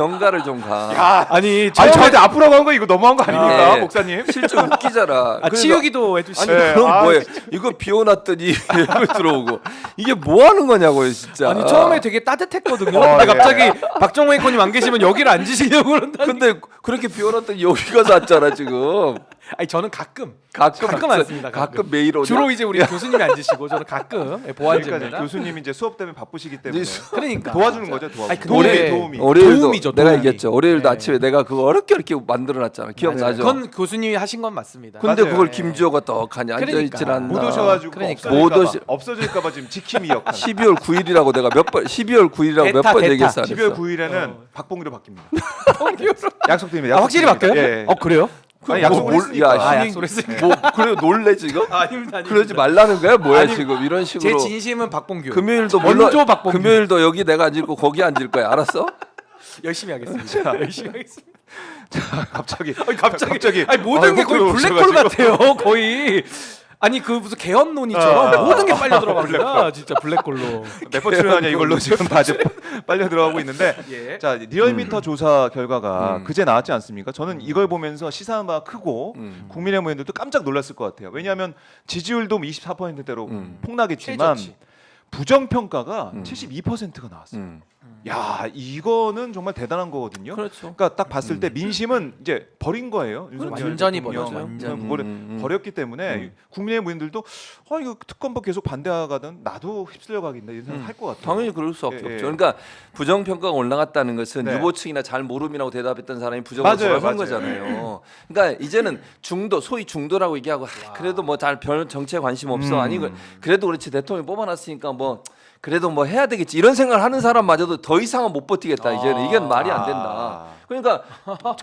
Speaker 3: 병가를 좀 가.
Speaker 1: 야,
Speaker 2: 아니
Speaker 1: 아니 저한테 앞으로 간 거 이거 너무한 거 아닙니까,
Speaker 3: 네.
Speaker 1: 목사님?
Speaker 3: 실제 웃기잖아.
Speaker 2: 아, 치우기도
Speaker 3: 아니
Speaker 2: 해주시고.
Speaker 1: 네.
Speaker 3: 그럼
Speaker 1: 아,
Speaker 3: 뭐해? 이거 비워놨더니 이거 들어오고 이게 뭐 하는 거냐고요, 진짜.
Speaker 2: 아니 처음에 되게 따뜻했거든요.
Speaker 1: 어,
Speaker 2: 근데
Speaker 1: 예.
Speaker 2: 갑자기 박정호 앵커님 안 계시면 여기를 앉으시려고 그런다.
Speaker 3: 근데 그렇게 비워놨더니 여기 가서 왔잖아 지금.
Speaker 2: 아니 저는 가끔
Speaker 3: 가끔
Speaker 2: 앉습니다.
Speaker 3: 가끔 매일 오냐?
Speaker 2: 주로 이제 우리 교수님이 앉으시고 저는 가끔
Speaker 1: 그러니까
Speaker 2: 보완제입니다.
Speaker 1: 교수님이 이제 수업 때문에 바쁘시기 때문에
Speaker 2: 그러니까
Speaker 1: 도와주는 거죠, 도와주.
Speaker 2: 아니, 근데
Speaker 1: 도움이.
Speaker 3: 월요일도
Speaker 2: 도움이죠,
Speaker 3: 내가
Speaker 2: 도움이.
Speaker 3: 얘기했죠. 월요일도
Speaker 2: 네.
Speaker 3: 아침에 내가 그거 어렵게 만들어놨잖아. 기억나죠?
Speaker 2: 그건 교수님이 하신 건 맞습니다.
Speaker 3: 근데
Speaker 1: 맞아요.
Speaker 3: 그걸
Speaker 2: 네.
Speaker 3: 김주호가 떡하니 앉아있질
Speaker 2: 그러니까.
Speaker 3: 않나.
Speaker 1: 못 오셔가지고
Speaker 2: 그러니까.
Speaker 3: 못 오시-
Speaker 1: 없어질까봐 지금 지킴이 역할.
Speaker 3: 12월 9일이라고 내가 몇 번 12월 9일이라고 몇
Speaker 2: 대타,
Speaker 3: 번
Speaker 2: 대타.
Speaker 3: 얘기했어. 안
Speaker 1: 12월
Speaker 3: 했어?
Speaker 1: 9일에는 박봉규로 바뀝니다. 약속드립니다.
Speaker 2: 아, 확실히 바뀌어요?
Speaker 1: 예.
Speaker 2: 그래요?
Speaker 1: 아니 약속을
Speaker 3: 뭘-
Speaker 1: 했으니까.
Speaker 3: 야,
Speaker 2: 아,
Speaker 3: 신인-
Speaker 2: 약속했으니까.
Speaker 3: 뭐 그래 놀래 지금?
Speaker 2: 아닙니다.
Speaker 3: 그러지 말라는 거야? 뭐야
Speaker 2: 아니,
Speaker 3: 지금 이런
Speaker 2: 제
Speaker 3: 식으로.
Speaker 2: 진심은 박봉규.
Speaker 3: 금요일도
Speaker 2: 원조
Speaker 3: 물론
Speaker 2: 박봉규.
Speaker 3: 금요일도 여기 내가 앉을 거 거기 앉을 거야. 알았어?
Speaker 2: 열심히 하겠습니다. 열심히 하겠습니다.
Speaker 1: 갑자기
Speaker 2: 갑자기 아니 모든 게 거의 블랙홀 같아요. 거의 아니 그 무슨 개헌 논의처럼 모든 게 빨려 들어갑니다. 진짜 블랙홀로.
Speaker 1: 몇 번 출연하냐 이걸로 지금 다들 빨려 들어가고 있는데
Speaker 2: 예.
Speaker 1: 자 리얼미터 조사 결과가
Speaker 3: 음.
Speaker 1: 그제 나왔지 않습니까? 저는 이걸 보면서 시사가 크고 국민의힘 의원들도 깜짝 놀랐을 것 같아요. 왜냐하면 지지율도 24%대로 폭락했지만
Speaker 2: 최저치.
Speaker 1: 부정평가가
Speaker 3: 음.
Speaker 1: 72%가 나왔어요.
Speaker 3: 음.
Speaker 1: 야 이거는 정말 대단한 거거든요.
Speaker 3: 그렇죠.
Speaker 1: 그러니까 딱 봤을 때 민심은 이제 버린 거예요. 윤석열
Speaker 2: 완전히
Speaker 1: 대통령.
Speaker 2: 버렸죠. 완전히.
Speaker 1: 그거를 버렸기 때문에 국민의힘 의원들도 이거 특검법 계속 반대하가든 나도 휩쓸려 가겠다 이런 생각 할것 같아요.
Speaker 3: 당연히 그럴 수밖에
Speaker 1: 예,
Speaker 3: 없죠.
Speaker 1: 예.
Speaker 3: 그러니까 부정평가가 올라갔다는 것은
Speaker 1: 네.
Speaker 3: 유보층이나 잘 모름이라고 대답했던 사람이
Speaker 1: 맞아요,
Speaker 3: 부정을
Speaker 1: 맞아요.
Speaker 3: 한 거잖아요. 그러니까 이제는 중도, 소위 중도라고 얘기하고 그래도 뭐 잘 별 정치에 관심 없어. 아니 그래도 그렇지 대통령 뽑아놨으니까 뭐 그래도 뭐 해야 되겠지 이런 생각을 하는 사람마저도 더 이상은 못 버티겠다. 이제는 이건 말이 안 된다. 그러니까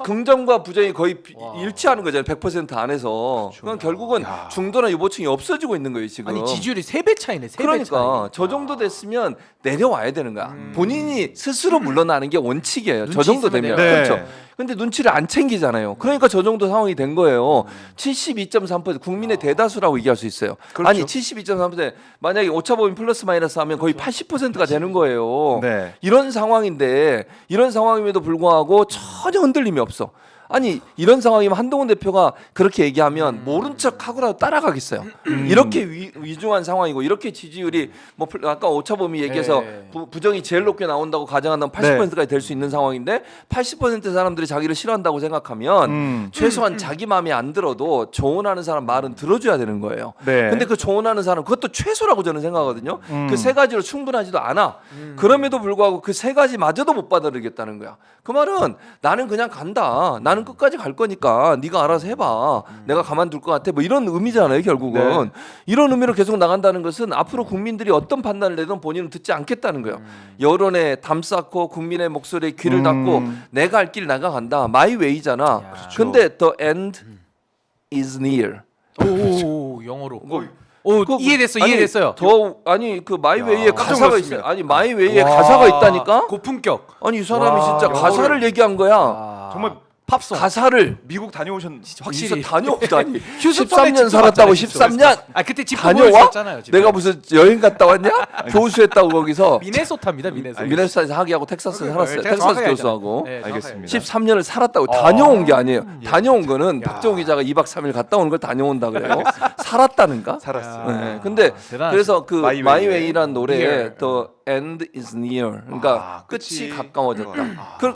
Speaker 3: 긍정과 부정이 거의 일치하는 거잖아요. 100% 안에서. 그건 결국은
Speaker 1: 야.
Speaker 3: 중도나 유보층이 없어지고 있는 거예요 지금.
Speaker 2: 아니 지지율이 3배 차이네. 3배
Speaker 3: 그러니까
Speaker 2: 차이.
Speaker 3: 저 정도 됐으면 내려와야 되는 거야. 본인이 스스로 물러나는 게 원칙이에요. 저
Speaker 2: 눈치
Speaker 3: 정도
Speaker 2: 있으면
Speaker 3: 되면
Speaker 1: 내려와야
Speaker 3: 그렇죠. 근데 눈치를 안 챙기잖아요. 그러니까 저 정도 상황이 된 거예요. 72.3% 국민의 대다수라고 얘기할 수 있어요.
Speaker 1: 그렇죠.
Speaker 3: 아니 72.3% 만약에 오차범위 플러스 마이너스 하면 거의 80%가 되는 거예요.
Speaker 1: 네.
Speaker 3: 이런 상황인데 이런 상황임에도 불구하고 전혀 흔들림이 없어. 아니 이런 상황이면 한동훈 대표가 그렇게 얘기하면 모른 척 하고라도 따라가겠어요. 이렇게 위중한 상황이고 이렇게 지지율이 뭐 아까 오차범위 얘기해서
Speaker 2: 네.
Speaker 3: 부정이 제일 높게 나온다고 가정한다면 80%까지 될 수 있는 상황인데 80% 사람들이 자기를 싫어한다고 생각하면 최소한 자기 마음에 안 들어도 조언하는 사람 말은 들어줘야 되는 거예요.
Speaker 1: 네.
Speaker 3: 근데 그 조언하는 사람 그것도 최소라고 저는 생각하거든요. 그 세 가지로 충분하지도 않아. 그럼에도 불구하고 그 세 가지마저도 못 받아들이겠다는 거야. 그 말은 나는 그냥 간다. 나는 끝까지 갈 거니까 네가 알아서 해봐. 내가 가만둘 것 같아. 뭐 이런 의미잖아요. 결국은
Speaker 1: 네.
Speaker 3: 이런 의미로 계속 나간다는 것은 앞으로 국민들이 어떤 판단을 내든 본인은 듣지 않겠다는 거예요. 여론에 담쌓고 국민의 목소리에 귀를 닫고 내가 할 길 내가 간다. My way잖아. 근데 the end is near.
Speaker 2: 오 영어로. 오 이해됐어.
Speaker 3: 아니,
Speaker 2: 이해됐어요.
Speaker 3: 아니 그 마이웨이에
Speaker 1: 깜짝
Speaker 3: 가사가
Speaker 1: 놀랐습니다.
Speaker 3: 있어요. 아니 마이웨이에
Speaker 2: 와,
Speaker 3: 가사가 있다니까.
Speaker 2: 고품격.
Speaker 3: 아니 이 사람이
Speaker 2: 와,
Speaker 3: 진짜
Speaker 2: 영어를-
Speaker 3: 가사를 얘기한 거야.
Speaker 2: 아,
Speaker 1: 정말
Speaker 2: 팝송.
Speaker 3: 가사를
Speaker 1: 미국 다녀오셨
Speaker 2: 확실히.
Speaker 3: 다녀오다니.
Speaker 2: 휴스턴에
Speaker 3: 13년
Speaker 2: 집도
Speaker 3: 살았다고
Speaker 2: 갔잖아요,
Speaker 3: 13년
Speaker 2: 아 그때 집도
Speaker 3: 다녀와?
Speaker 2: 보여주셨잖아요. 집에.
Speaker 3: 내가 무슨 여행 갔다 왔냐? 교수했다고 거기서
Speaker 2: 미네소타입니다. 미네소타.
Speaker 3: 미네소타에서 학위하고 텍사스에 살았어요.
Speaker 2: 제가
Speaker 3: 텍사스
Speaker 2: 정확하게
Speaker 3: 교수하고.
Speaker 2: 알잖아요. 네,
Speaker 1: 알겠습니다.
Speaker 3: 13년을 살았다고 다녀온 게 아니에요. 다녀온 거는 박정우 기자가 2박 3일 갔다 오는 걸 다녀온다 그래요. 살았다는가?
Speaker 1: 살았어요.
Speaker 3: 네. 근데
Speaker 2: 대단하시네.
Speaker 3: 그래서 그
Speaker 1: 마이웨이.
Speaker 3: 마이웨이란 노래에
Speaker 2: Near.
Speaker 3: The end is near. 그러니까 끝이 가까워졌다.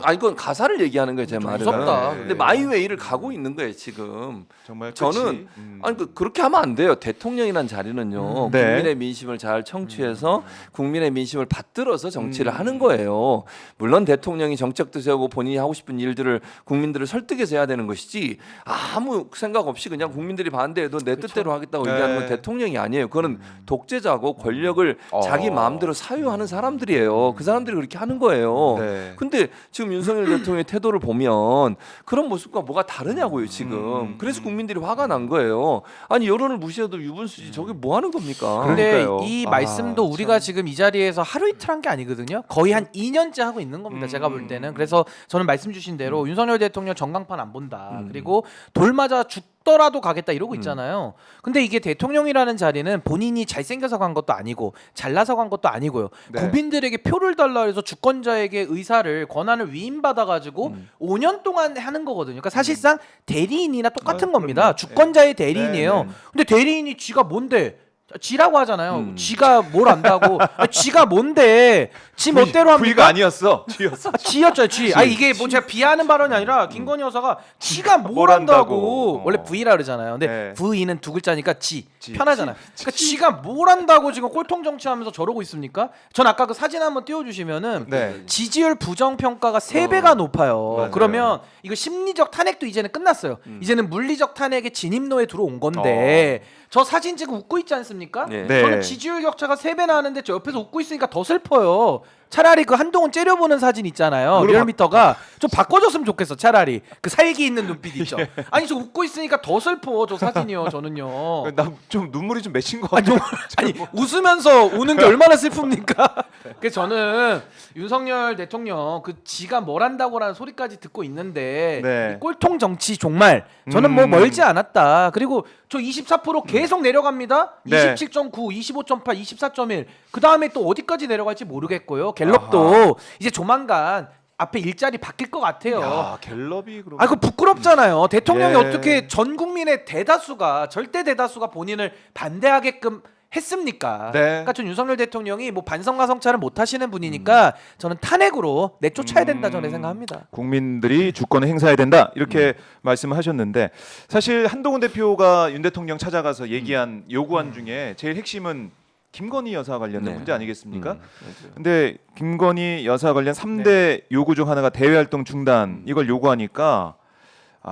Speaker 3: 아니 그건 가사를 얘기하는 거예요, 제 말은.
Speaker 2: 무섭다.
Speaker 3: 근데 마이웨이를 가고 있는 거예요, 지금.
Speaker 1: 정말
Speaker 3: 저는
Speaker 1: 끝이,
Speaker 3: 아니 그렇게 하면 안 돼요. 대통령이란 자리는요.
Speaker 1: 네.
Speaker 3: 국민의 민심을 잘 청취해서 국민의 민심을 받들어서 정치를 하는 거예요. 물론 대통령이 정책도 세우고 본인이 하고 싶은 일들을 국민들을 설득해서 해야 되는 것이지 아무 생각 없이 그냥 국민들이 반대해도 내 뜻대로 하겠다고
Speaker 1: 네.
Speaker 3: 얘기하는 건 대통령이 아니에요. 그거는 독재자고 권력을 자기 마음대로 사유하는 사람들이에요. 그 사람들이 그렇게 하는 거예요.
Speaker 1: 네.
Speaker 3: 근데 지금 윤석열 대통령의 태도를 보면 그런 모습과 뭐가 다르냐고요 지금. 그래서 국민들이 화가 난 거예요. 아니 여론을 무시해도 유분수지 저게 뭐 하는 겁니까?
Speaker 2: 근데
Speaker 1: 그러니까요.
Speaker 2: 이
Speaker 1: 아,
Speaker 2: 말씀도 우리가 지금 이 자리에서 하루 이틀 한 게 아니거든요. 거의 한 2년째 하고 있는 겁니다. 제가 볼 때는. 그래서 저는 말씀 주신 대로 윤석열 대통령 전광판 안 본다. 그리고 돌 맞아 죽더라도 가겠다 이러고 있잖아요. 근데 이게 대통령이라는 자리는 본인이 잘생겨서 간 것도 아니고 잘나서 간 것도 아니고요.
Speaker 1: 네.
Speaker 2: 국민들에게 표를 달라 해서 주권자에게 의사를 권한을 위임받아 가지고 5년 동안 하는 거거든요. 그러니까 사실상 대리인이나 똑같은 겁니다.
Speaker 1: 그럼요.
Speaker 2: 주권자의 대리인이에요.
Speaker 1: 네, 네.
Speaker 2: 근데 대리인이 쥐가 뭔데? 지라고 하잖아요. 지가 뭘 안다고? 아니, 지가 뭔데? 지 멋대로 합니까?
Speaker 1: V가 아니었어. G였어.
Speaker 2: 지였죠, 지. 아 이게 뭐 제가 비하는 발언이 아니라 김건희 여사가 지가 뭘
Speaker 1: 뭘
Speaker 2: 한다고.
Speaker 1: 한다고.
Speaker 2: 원래 V라 그러잖아요. 근데
Speaker 1: 네.
Speaker 2: V는 두 글자니까 지.
Speaker 1: 지.
Speaker 2: 편하잖아요. 그러니까 지가 뭘 한다고 지금 꼴통 정치하면서 저러고 있습니까? 전 아까 그 사진 한번 띄워주시면은
Speaker 1: 네.
Speaker 2: 지지율 부정 평가가 3배가 높아요.
Speaker 1: 맞아요.
Speaker 2: 그러면 이거 심리적 탄핵도 이제는 끝났어요. 이제는 물리적 탄핵의 진입로에 들어온 건데 저 사진 지금 웃고 있지 않습니까?
Speaker 3: 네.
Speaker 1: 네.
Speaker 2: 저는 지지율 격차가 3배 나는데 저 옆에서 웃고 있으니까 더 슬퍼요. 차라리 그 한동훈 째려보는 사진 있잖아요.
Speaker 1: 그럼
Speaker 2: 리얼미터가 좀 바꿔줬으면 좋겠어. 차라리 그 살기 있는 눈빛 있죠. 아니 저 웃고 있으니까 더 슬퍼 저 사진이요. 저는요.
Speaker 1: 나 좀 눈물이 좀 맺힌 것
Speaker 2: 아니,
Speaker 1: 같아.
Speaker 2: 아니 웃으면서 우는 게 얼마나 슬픕니까? 그래서 저는 윤석열 대통령 그 지가 뭘 한다고라는 소리까지 듣고 있는데
Speaker 1: 네.
Speaker 2: 이 꼴통 정치 정말 저는 뭐 멀지 않았다. 그리고 저 24% 계속 내려갑니다.
Speaker 1: 네.
Speaker 2: 27.9, 25.8, 24.1. 그 다음에 또 어디까지 내려갈지 모르겠고요. 갤럽도 이제 조만간 앞에 일자리 바뀔 것 같아요.
Speaker 1: 야, 갤럽이 그럼.
Speaker 2: 아, 그 부끄럽잖아요. 대통령이
Speaker 1: 예.
Speaker 2: 어떻게 전 국민의 대다수가 절대 대다수가 본인을 반대하게끔 했습니까?
Speaker 1: 네.
Speaker 2: 그러니까 전 윤석열 대통령이 뭐 반성과 성찰을 못 하시는 분이니까 저는 탄핵으로 내쫓아야 된다 저는 생각합니다.
Speaker 1: 국민들이 주권을 행사해야 된다 이렇게 말씀을 하셨는데 사실 한동훈 대표가 윤 대통령 찾아가서 얘기한 요구안 중에 제일 핵심은 김건희 여사 관련된
Speaker 3: 네.
Speaker 1: 문제 아니겠습니까?
Speaker 3: 맞아요.
Speaker 1: 근데 김건희 여사 관련 3대 요구 중 하나가 대외 활동 중단 이걸 요구하니까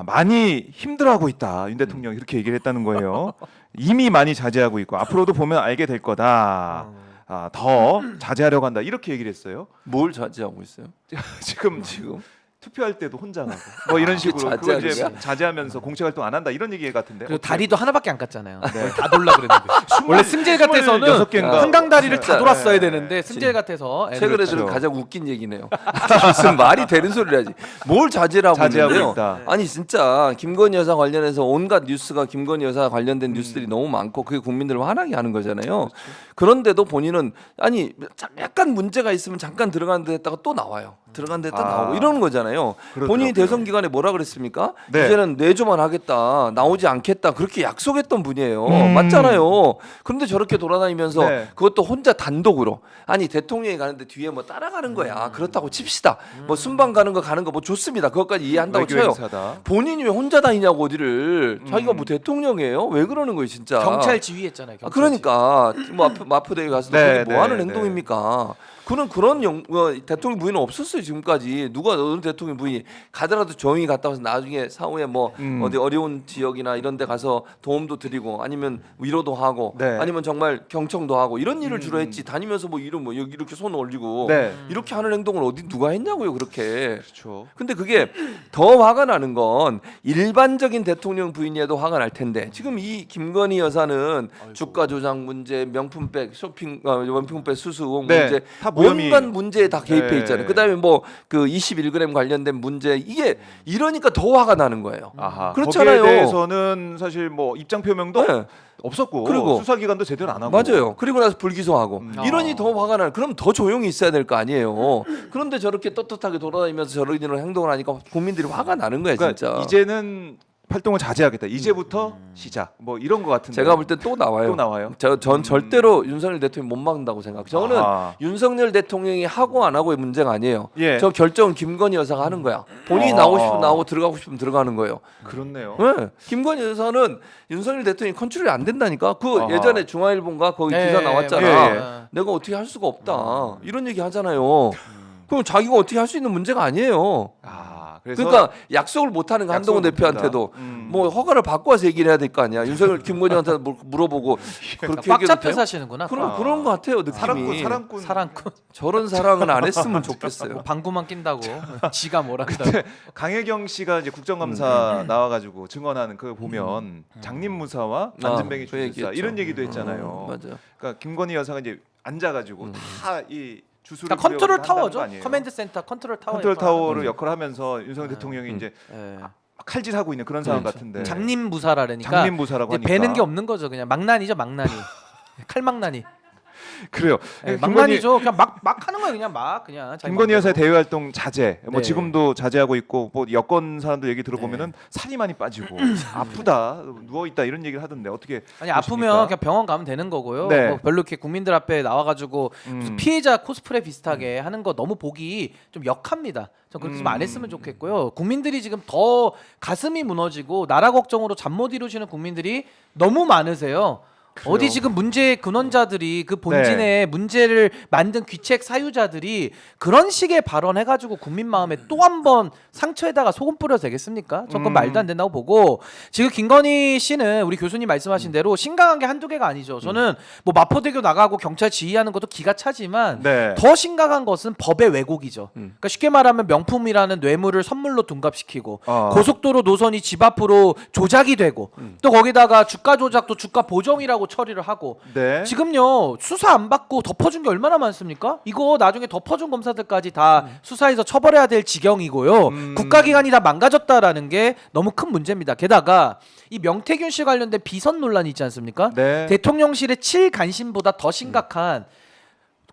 Speaker 1: 많이 힘들어하고 있다. 윤 대통령이 이렇게 얘기를 했다는 거예요. 이미 많이 자제하고 있고 앞으로도 보면 알게 될 거다. 더 자제하려고 한다. 이렇게 얘기를 했어요.
Speaker 3: 뭘 자제하고 있어요?
Speaker 1: 지금 투표할 때도 혼자 가고 뭐 이런 식으로 그거 이제
Speaker 3: 자제하는
Speaker 1: 자제하면서 공식 활동 안 한다 이런 얘기 같은데.
Speaker 2: 그리고 다리도 하나밖에 안 깠잖아요. 다 돌라 그랬는데. 원래 승질 같아서는
Speaker 1: 26개인가?
Speaker 2: 한강 다리를 다
Speaker 3: 진짜.
Speaker 2: 돌았어야 되는데 승질 같아서
Speaker 3: 최근에
Speaker 1: 그렇죠.
Speaker 3: 들은 가장 웃긴 얘기네요. 무슨 말이 되는 소리를 하지. 뭘 자제하고
Speaker 1: 자제하고
Speaker 3: 있는데요.
Speaker 1: 있다.
Speaker 3: 아니 진짜 김건희 여사 관련해서 온갖 뉴스가 김건희 여사 관련된 뉴스들이 너무 많고 그게 국민들을 화나게 하는 거잖아요. 그런데도 본인은 아니 약간 문제가 있으면 잠깐 들어가는 데 했다가 또 나와요. 들어간 데 했다 나오고 이러는 거잖아요.
Speaker 1: 그렇더라고요.
Speaker 3: 본인이 대선 기간에 뭐라 그랬습니까?
Speaker 1: 네.
Speaker 3: 이제는 내조만 하겠다. 나오지 않겠다. 그렇게 약속했던 분이에요. 맞잖아요. 그런데 저렇게 돌아다니면서
Speaker 1: 네.
Speaker 3: 그것도 혼자 단독으로 아니 대통령이 가는데 뒤에 뭐 따라가는 거야. 그렇다고 칩시다. 뭐 순방 가는 거 뭐 좋습니다. 그것까지 이해한다고
Speaker 1: 외교
Speaker 3: 쳐요.
Speaker 1: 행사다.
Speaker 3: 본인이 왜 혼자 다니냐고 어디를. 자기가 뭐 대통령이에요? 왜 그러는 거예요, 진짜.
Speaker 2: 경찰 지휘했잖아요. 경찰
Speaker 3: 그러니까 뭐 마포대에 가서
Speaker 1: 네,
Speaker 3: 그게 뭐 하는
Speaker 1: 네,
Speaker 3: 행동입니까? 그런 대통령 부인은 없었어요 지금까지. 누가 어느 대통령 부인이 가더라도 조용히 갔다 와서 나중에 사후에 뭐 어디 어려운 지역이나 이런 데 가서 도움도 드리고 아니면 위로도 하고
Speaker 1: 네.
Speaker 3: 아니면 정말 경청도 하고 이런 일을 주로 했지. 다니면서 뭐 이런 뭐 여기 이렇게 손 올리고
Speaker 1: 네.
Speaker 3: 이렇게 하는 행동을 어디 누가 했냐고요 그렇게.
Speaker 1: 그렇죠.
Speaker 3: 근데 그게 더 화가 나는 건 일반적인 대통령 부인이어도 화가 날 텐데 지금 이 김건희 여사는 주가 조작 문제, 명품백 쇼핑 명품백 수수 의혹
Speaker 1: 네,
Speaker 3: 문제
Speaker 1: 다 무혐의.
Speaker 3: 온갖 문제에 다 개입해
Speaker 1: 네.
Speaker 3: 있잖아요. 그다음에 뭐 그 21g 관련된 문제 이게 이러니까 더 화가 나는 거예요.
Speaker 1: 아하.
Speaker 3: 그렇잖아요.
Speaker 1: 거기에 대해서는 사실 뭐 입장 표명도
Speaker 3: 네.
Speaker 1: 없었고
Speaker 3: 그리고
Speaker 1: 수사기관도 제대로 안 하고.
Speaker 3: 맞아요. 그리고 나서 불기소하고 이러니
Speaker 2: 아.
Speaker 3: 더 화가 나는. 그럼 더 조용히 있어야 될 거 아니에요. 그런데 저렇게 떳떳하게 돌아다니면서 저런 이런 행동을 하니까 국민들이 화가 나는 거야
Speaker 1: 그러니까
Speaker 3: 진짜.
Speaker 1: 이제는 활동을 자제하겠다. 이제부터 시작. 뭐 이런 거 같은데.
Speaker 3: 제가 볼 때 또 나와요.
Speaker 1: 또 나와요?
Speaker 3: 전 절대로 윤석열 대통령 못 막는다고 생각. 저는
Speaker 1: 아하.
Speaker 3: 윤석열 대통령이 하고 안 하고의 문제가 아니에요.
Speaker 1: 예.
Speaker 3: 저 결정은 김건희 여사가 하는 거야. 본인이
Speaker 1: 아.
Speaker 3: 나오고 싶으면 나오고 들어가고 싶으면 들어가는 거예요.
Speaker 1: 그렇네요.
Speaker 3: 네. 김건희 여사는 윤석열 대통령이 컨트롤이 안 된다니까. 그
Speaker 1: 아하.
Speaker 3: 예전에 중앙일보인가 거기
Speaker 2: 네,
Speaker 3: 기사 나왔잖아.
Speaker 1: 예,
Speaker 3: 내가 어떻게 할 수가 없다. 이런 얘기 하잖아요. 그럼 자기가 어떻게 할 수 있는 문제가 아니에요.
Speaker 1: 그래서
Speaker 3: 그러니까 약속을 못 하는 거 한동훈
Speaker 1: 약속을
Speaker 3: 대표한테도
Speaker 1: 못한다.
Speaker 3: 뭐 허가를 받고 와서 얘기를 해야 될 거 아니야. 윤석열 김건희한테 물어보고 그렇게
Speaker 2: 꽉
Speaker 3: 얘기해도
Speaker 2: 잡혀
Speaker 3: 돼요?
Speaker 2: 사시는구나.
Speaker 3: 그런 거 같아요 느낌이.
Speaker 1: 사랑꾼.
Speaker 2: 사랑꾼
Speaker 3: 저런 사랑은 안 했으면 좋겠어요.
Speaker 2: 방구만 낀다고 지가 뭘 한다고.
Speaker 1: 강혜경 씨가 이제 국정감사 나와가지고 증언하는 그거 보면 장님무사와 안진뱅이
Speaker 3: 그
Speaker 1: 주술사
Speaker 3: 얘기했죠.
Speaker 1: 이런 얘기도 했잖아요.
Speaker 3: 맞아요.
Speaker 1: 그러니까 김건희 여사가 이제 앉아가지고 다 이 주술을
Speaker 2: 그러니까 컨트롤
Speaker 1: 부려가지고 한다는 거
Speaker 2: 타워죠.
Speaker 1: 아니에요.
Speaker 2: 커맨드 센터 컨트롤 타워.
Speaker 1: 컨트롤 타워를 역할을 하면서 윤석열 대통령이 이제
Speaker 2: 예.
Speaker 1: 칼질하고 있는 그런 상황 같은데.
Speaker 2: 장님무사라니까.
Speaker 1: 장님무사라고 하니까.
Speaker 2: 배는 게 없는 거죠. 그냥 망난이죠, 망난이. 칼망난이.
Speaker 1: 그래요.
Speaker 2: 네, 망난이죠. 그냥 막 하는 거예요. 그냥 자기
Speaker 1: 김건희
Speaker 2: 마음대로.
Speaker 1: 여사의 대외 활동 자제. 뭐
Speaker 2: 네.
Speaker 1: 지금도 자제하고 있고 뭐 여권 사람들 얘기 들어보면은 살이 많이 빠지고 아프다, 누워 있다 이런 얘기를 하던데 어떻게
Speaker 2: 아니
Speaker 1: 보십니까?
Speaker 2: 아프면 그냥 병원 가면 되는 거고요.
Speaker 1: 네.
Speaker 2: 뭐 별로 이렇게 국민들 앞에 나와가지고 무슨 피해자 코스프레 비슷하게 하는 거 너무 보기 좀 역합니다. 전 그렇게 좀 안 했으면 좋겠고요. 국민들이 지금 더 가슴이 무너지고 나라 걱정으로 잠 못 이루시는 국민들이 너무 많으세요.
Speaker 1: 그래요.
Speaker 2: 어디 지금 문제의 근원자들이 그 본진의
Speaker 1: 네.
Speaker 2: 문제를 만든 귀책 사유자들이 그런 식의 발언해가지고 국민 마음에 또 한 번 상처에다가 소금 뿌려도 되겠습니까? 전 그건 말도 안 된다고 보고 지금 김건희 씨는 우리 교수님 말씀하신 대로 심각한 게 한두 개가 아니죠. 저는 뭐 마포대교 나가고 경찰 지휘하는 것도 기가 차지만
Speaker 1: 네.
Speaker 2: 더 심각한 것은 법의 왜곡이죠. 그러니까 쉽게 말하면 명품이라는 뇌물을 선물로 둔갑시키고 고속도로 노선이 집 앞으로 조작이 되고 또 거기다가 주가 조작도 주가 보정이라고 처리를 하고
Speaker 1: 네.
Speaker 2: 지금요 수사 안 받고 덮어준 게 얼마나 많습니까? 이거 나중에 덮어준 검사들까지 다 수사해서 처벌해야 될 지경이고요. 국가기관이 다 망가졌다라는 게 너무 큰 문제입니다. 게다가 이 명태균 씨 관련된 비선 논란이 있지 않습니까?
Speaker 1: 네.
Speaker 2: 대통령실의 7간신보다 더 심각한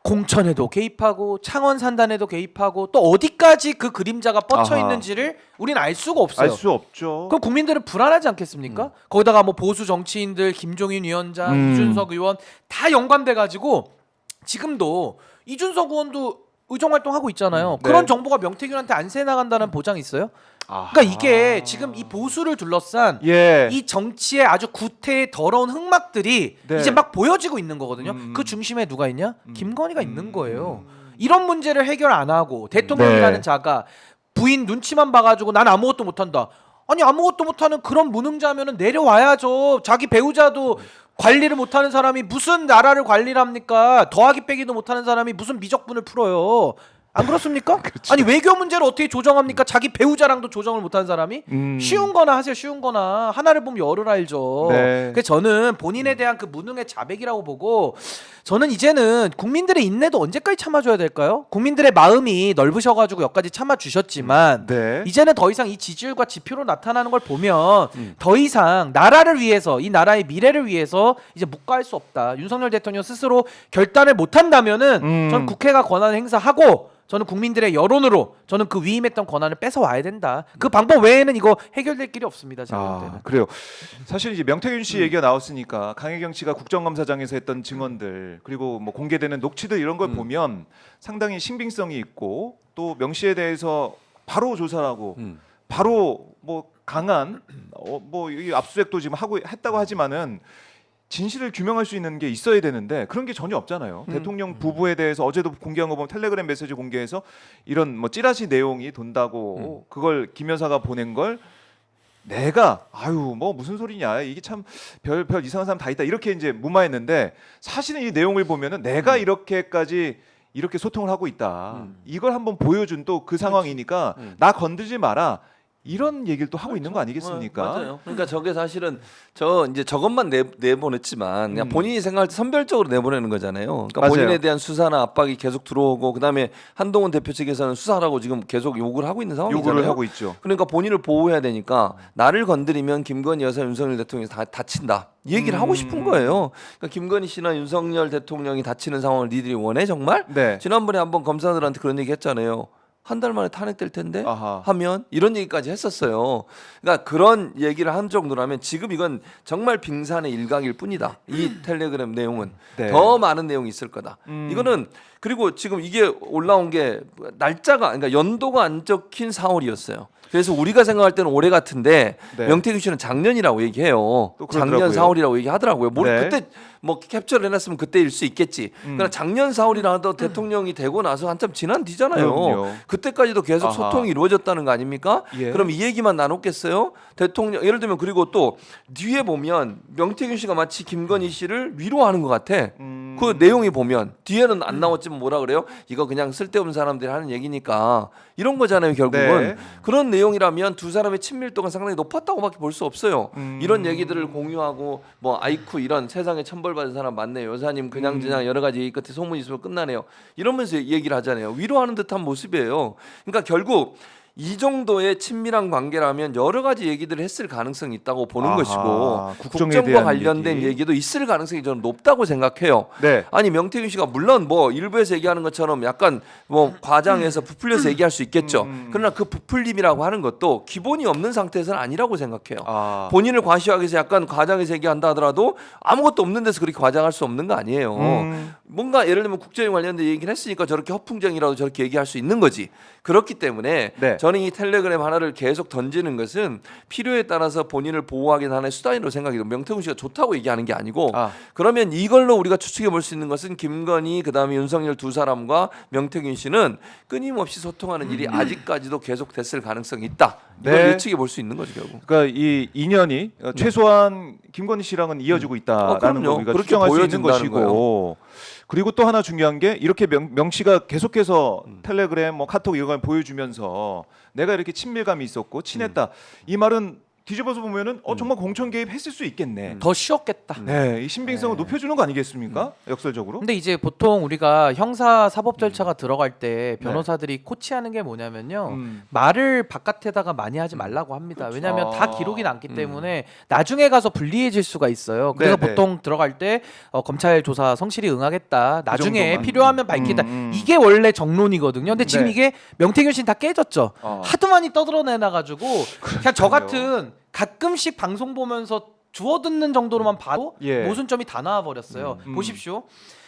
Speaker 2: 공천에도 개입하고 창원 산단에도 개입하고 또 어디까지 그 그림자가 뻗쳐
Speaker 1: 아하.
Speaker 2: 있는지를 우리는 알 수가 없어요.
Speaker 1: 알 수 없죠.
Speaker 2: 그럼 국민들은 불안하지 않겠습니까? 거기다가 뭐 보수 정치인들 김종인 위원장, 이준석 의원 다 연관돼 가지고 지금도 이준석 의원도 의정 활동하고 있잖아요.
Speaker 1: 네.
Speaker 2: 그런 정보가 명태균한테 안 새 나간다는 보장이 있어요?
Speaker 1: 아하.
Speaker 2: 그러니까 이게 지금 이 보수를 둘러싼
Speaker 1: 예.
Speaker 2: 이 정치의 아주 구태의 더러운 흑막들이
Speaker 1: 네.
Speaker 2: 이제 막 보여지고 있는 거거든요. 그 중심에 누가 있냐? 김건희가 있는 거예요. 이런 문제를 해결 안 하고 대통령이라는
Speaker 1: 네.
Speaker 2: 자가 부인 눈치만 봐가지고 난 아무것도 못한다. 아니 아무것도 못하는 그런 무능자면은 내려와야죠. 자기 배우자도 관리를 못하는 사람이 무슨 나라를 관리를 합니까? 더하기 빼기도 못하는 사람이 무슨 미적분을 풀어요. 안 그렇습니까? 아니 외교 문제를 어떻게 조정합니까? 자기 배우자랑도 조정을 못하는 사람이 쉬운 거나 하세요. 쉬운 거나 하나를 보면 열을 알죠.
Speaker 1: 네.
Speaker 2: 그래서 저는 본인에 대한 그 무능의 자백이라고 보고 저는 이제는 국민들의 인내도 언제까지 참아줘야 될까요? 국민들의 마음이 넓으셔가지고 여기까지 참아주셨지만
Speaker 1: 네.
Speaker 2: 이제는 더 이상 이 지지율과 지표로 나타나는 걸 보면 더 이상 나라를 위해서 이 나라의 미래를 위해서 이제 묵과할 수 없다. 윤석열 대통령 스스로 결단을 못한다면은 전 국회가 권한을 행사하고 저는 국민들의 여론으로 저는 그 위임했던 권한을 뺏어 와야 된다. 그 방법 외에는 이거 해결될 길이 없습니다. 제가 볼 때는.
Speaker 1: 그래요. 사실 이제 명태균 씨 얘기가 나왔으니까 강혜경 씨가 국정감사장에서 했던 증언들 그리고 뭐 공개되는 녹취들 이런 걸 보면 상당히 신빙성이 있고 또 명 씨에 대해서 바로 조사하고 바로 뭐 강한 뭐 이 압수수색도 지금 하고 했다고 하지만은 진실을 규명할 수 있는 게 있어야 되는데 그런 게 전혀 없잖아요. 대통령 부부에 대해서 어제도 공개한 거 보면 텔레그램 메시지 공개해서 이런 뭐 찌라시 내용이 돈다고 그걸 김 여사가 보낸 걸 내가 아유 뭐 무슨 소리냐 이게 참 별 이상한 사람 다 있다 이렇게 이제 무마했는데 사실은 이 내용을 보면은 내가 이렇게까지 이렇게 소통을 하고 있다 이걸 한번 보여준 또 그 상황이니까 나 건들지 마라. 이런 얘기를 또 하고 있는 거 아니겠습니까?
Speaker 3: 맞아요. 그러니까 저게 사실은 이제 저것만 내보냈지만 그냥 본인이 생각할 때 선별적으로 내보내는 거잖아요. 그러니까
Speaker 1: 맞아요.
Speaker 3: 본인에 대한 수사나 압박이 계속 들어오고 그다음에 한동훈 대표 측에서는 수사하라고 지금 계속 요구를 하고 있는 상황이잖아요.
Speaker 1: 요구를 하고 있죠.
Speaker 3: 그러니까 본인을 보호해야 되니까 나를 건드리면 김건희 여사 윤석열 대통령이 다 다친다. 이 얘기를 하고 싶은 거예요. 그러니까 김건희 씨나 윤석열 대통령이 다치는 상황을 니들이 원해 정말?
Speaker 1: 네.
Speaker 3: 지난번에 한번 검사들한테 그런 얘기 했잖아요. 한 달 만에 탄핵될 텐데
Speaker 1: 아하.
Speaker 3: 하면 이런 얘기까지 했었어요. 그러니까 그런 얘기를 한 정도라면 지금 이건 정말 빙산의 일각일 뿐이다. 이 텔레그램 내용은
Speaker 1: 네.
Speaker 3: 더 많은 내용이 있을 거다. 이거는 그리고 지금 이게 올라온 게 날짜가 그러니까 연도가 안 적힌 4월이었어요. 그래서 우리가 생각할 때는 올해 같은데
Speaker 1: 네.
Speaker 3: 명태균 씨는 작년이라고 얘기해요.
Speaker 1: 또
Speaker 3: 작년
Speaker 1: 그러더라고요.
Speaker 3: 4월이라고 얘기하더라고요.
Speaker 1: 네.
Speaker 3: 그때 뭐 캡처를 해놨으면 그때일 수 있겠지. 그러나 작년 4월이라도 대통령이 되고 나서 한참 지난 뒤잖아요.
Speaker 1: 그럼요.
Speaker 3: 그때까지도 계속
Speaker 1: 아하.
Speaker 3: 소통이 이루어졌다는 거 아닙니까?
Speaker 1: 예.
Speaker 3: 그럼 이 얘기만 나눴겠어요? 대통령 예를 들면 그리고 또 뒤에 보면 명태균 씨가 마치 김건희 씨를 위로하는 것 같아. 그 내용이 보면 뒤에는 안 나왔지만 뭐라 그래요? 이거 그냥 쓸데없는 사람들이 하는 얘기니까 이런 거잖아요. 결국은
Speaker 1: 네.
Speaker 3: 그런 내용이라면 두 사람의 친밀도가 상당히 높았다고밖에 볼 수 없어요. 이런 얘기들을 공유하고 뭐 아이쿠 이런 세상에 천벌받은 사람 많네요. 여사님 그냥 여러 가지 얘기 끝에 소문이 있으면 끝나네요. 이러면서 얘기를 하잖아요. 위로하는 듯한 모습이에요. 그러니까 결국 이 정도의 친밀한 관계라면 여러 가지 얘기들을 했을 가능성이 있다고 보는
Speaker 1: 아하,
Speaker 3: 것이고
Speaker 1: 국정에
Speaker 3: 국정과
Speaker 1: 대한
Speaker 3: 관련된
Speaker 1: 얘기.
Speaker 3: 얘기도 있을 가능성이 저는 높다고 생각해요.
Speaker 1: 네.
Speaker 3: 아니 명태균 씨가 물론 뭐 일부에서 얘기하는 것처럼 약간 뭐 과장해서 부풀려서 얘기할 수 있겠죠. 그러나 그 부풀림이라고 하는 것도 기본이 없는 상태에서는 아니라고 생각해요.
Speaker 1: 아.
Speaker 3: 본인을 과시하기 위해서 약간 과장해서 얘기한다 하더라도 아무것도 없는 데서 그렇게 과장할 수 없는 거 아니에요. 뭔가 예를 들면 국정에 관련된 얘기를 했으니까 저렇게 허풍쟁이라도 저렇게 얘기할 수 있는 거지. 그렇기 때문에
Speaker 1: 네.
Speaker 3: 저는 이 텔레그램 하나를 계속 던지는 것은 필요에 따라서 본인을 보호하기 하나의 수단으로 생각해요. 명태균 씨가 좋다고 얘기하는 게 아니고 그러면 이걸로 우리가 추측해 볼 수 있는 것은 김건희 그다음에 윤석열 두 사람과 명태균 씨는 끊임없이 소통하는 일이 아직까지도 계속됐을 가능성이 있다. 이걸
Speaker 1: 네.
Speaker 3: 예측해 볼 수 있는 거죠 결국.
Speaker 1: 그러니까 이 인연이 최소한 김건희 씨랑은 이어지고 있다라는
Speaker 3: 그럼요.
Speaker 1: 거 우리가
Speaker 3: 그렇게
Speaker 1: 추정할 수 있는
Speaker 3: 보여진다는
Speaker 1: 것이고 그리고 또 하나 중요한 게 이렇게 명 씨가 계속해서 텔레그램 뭐 카톡 이런 걸 보여주면서 내가 이렇게 친밀감이 있었고 친했다 이 말은 뒤집어서 보면은 정말 공천 개입했을 수 있겠네.
Speaker 2: 더 쉬웠겠다.
Speaker 1: 네, 이 신빙성을 높여주는 거 아니겠습니까? 역설적으로.
Speaker 2: 근데 이제 보통 우리가 형사 사법 절차가 들어갈 때 변호사들이 코치하는 게 뭐냐면요. 말을 바깥에다가 많이 하지 말라고 합니다. 왜냐하면 다 기록이 남기 때문에 나중에 가서 불리해질 수가 있어요. 그래서
Speaker 1: 네네.
Speaker 2: 보통 들어갈 때 검찰 조사 성실히 응하겠다. 나중에
Speaker 1: 정도만.
Speaker 2: 필요하면 밝히다. 이게 원래 정론이거든요. 근데 지금
Speaker 1: 네.
Speaker 2: 이게 명태균 씨는 다 깨졌죠. 하도 많이 떠들어내놔가지고 그냥 저 같은 가끔씩 방송 보면서 주워 듣는 정도로만 봐도
Speaker 1: 예.
Speaker 2: 모순점이 다 나와 버렸어요. 보십시오.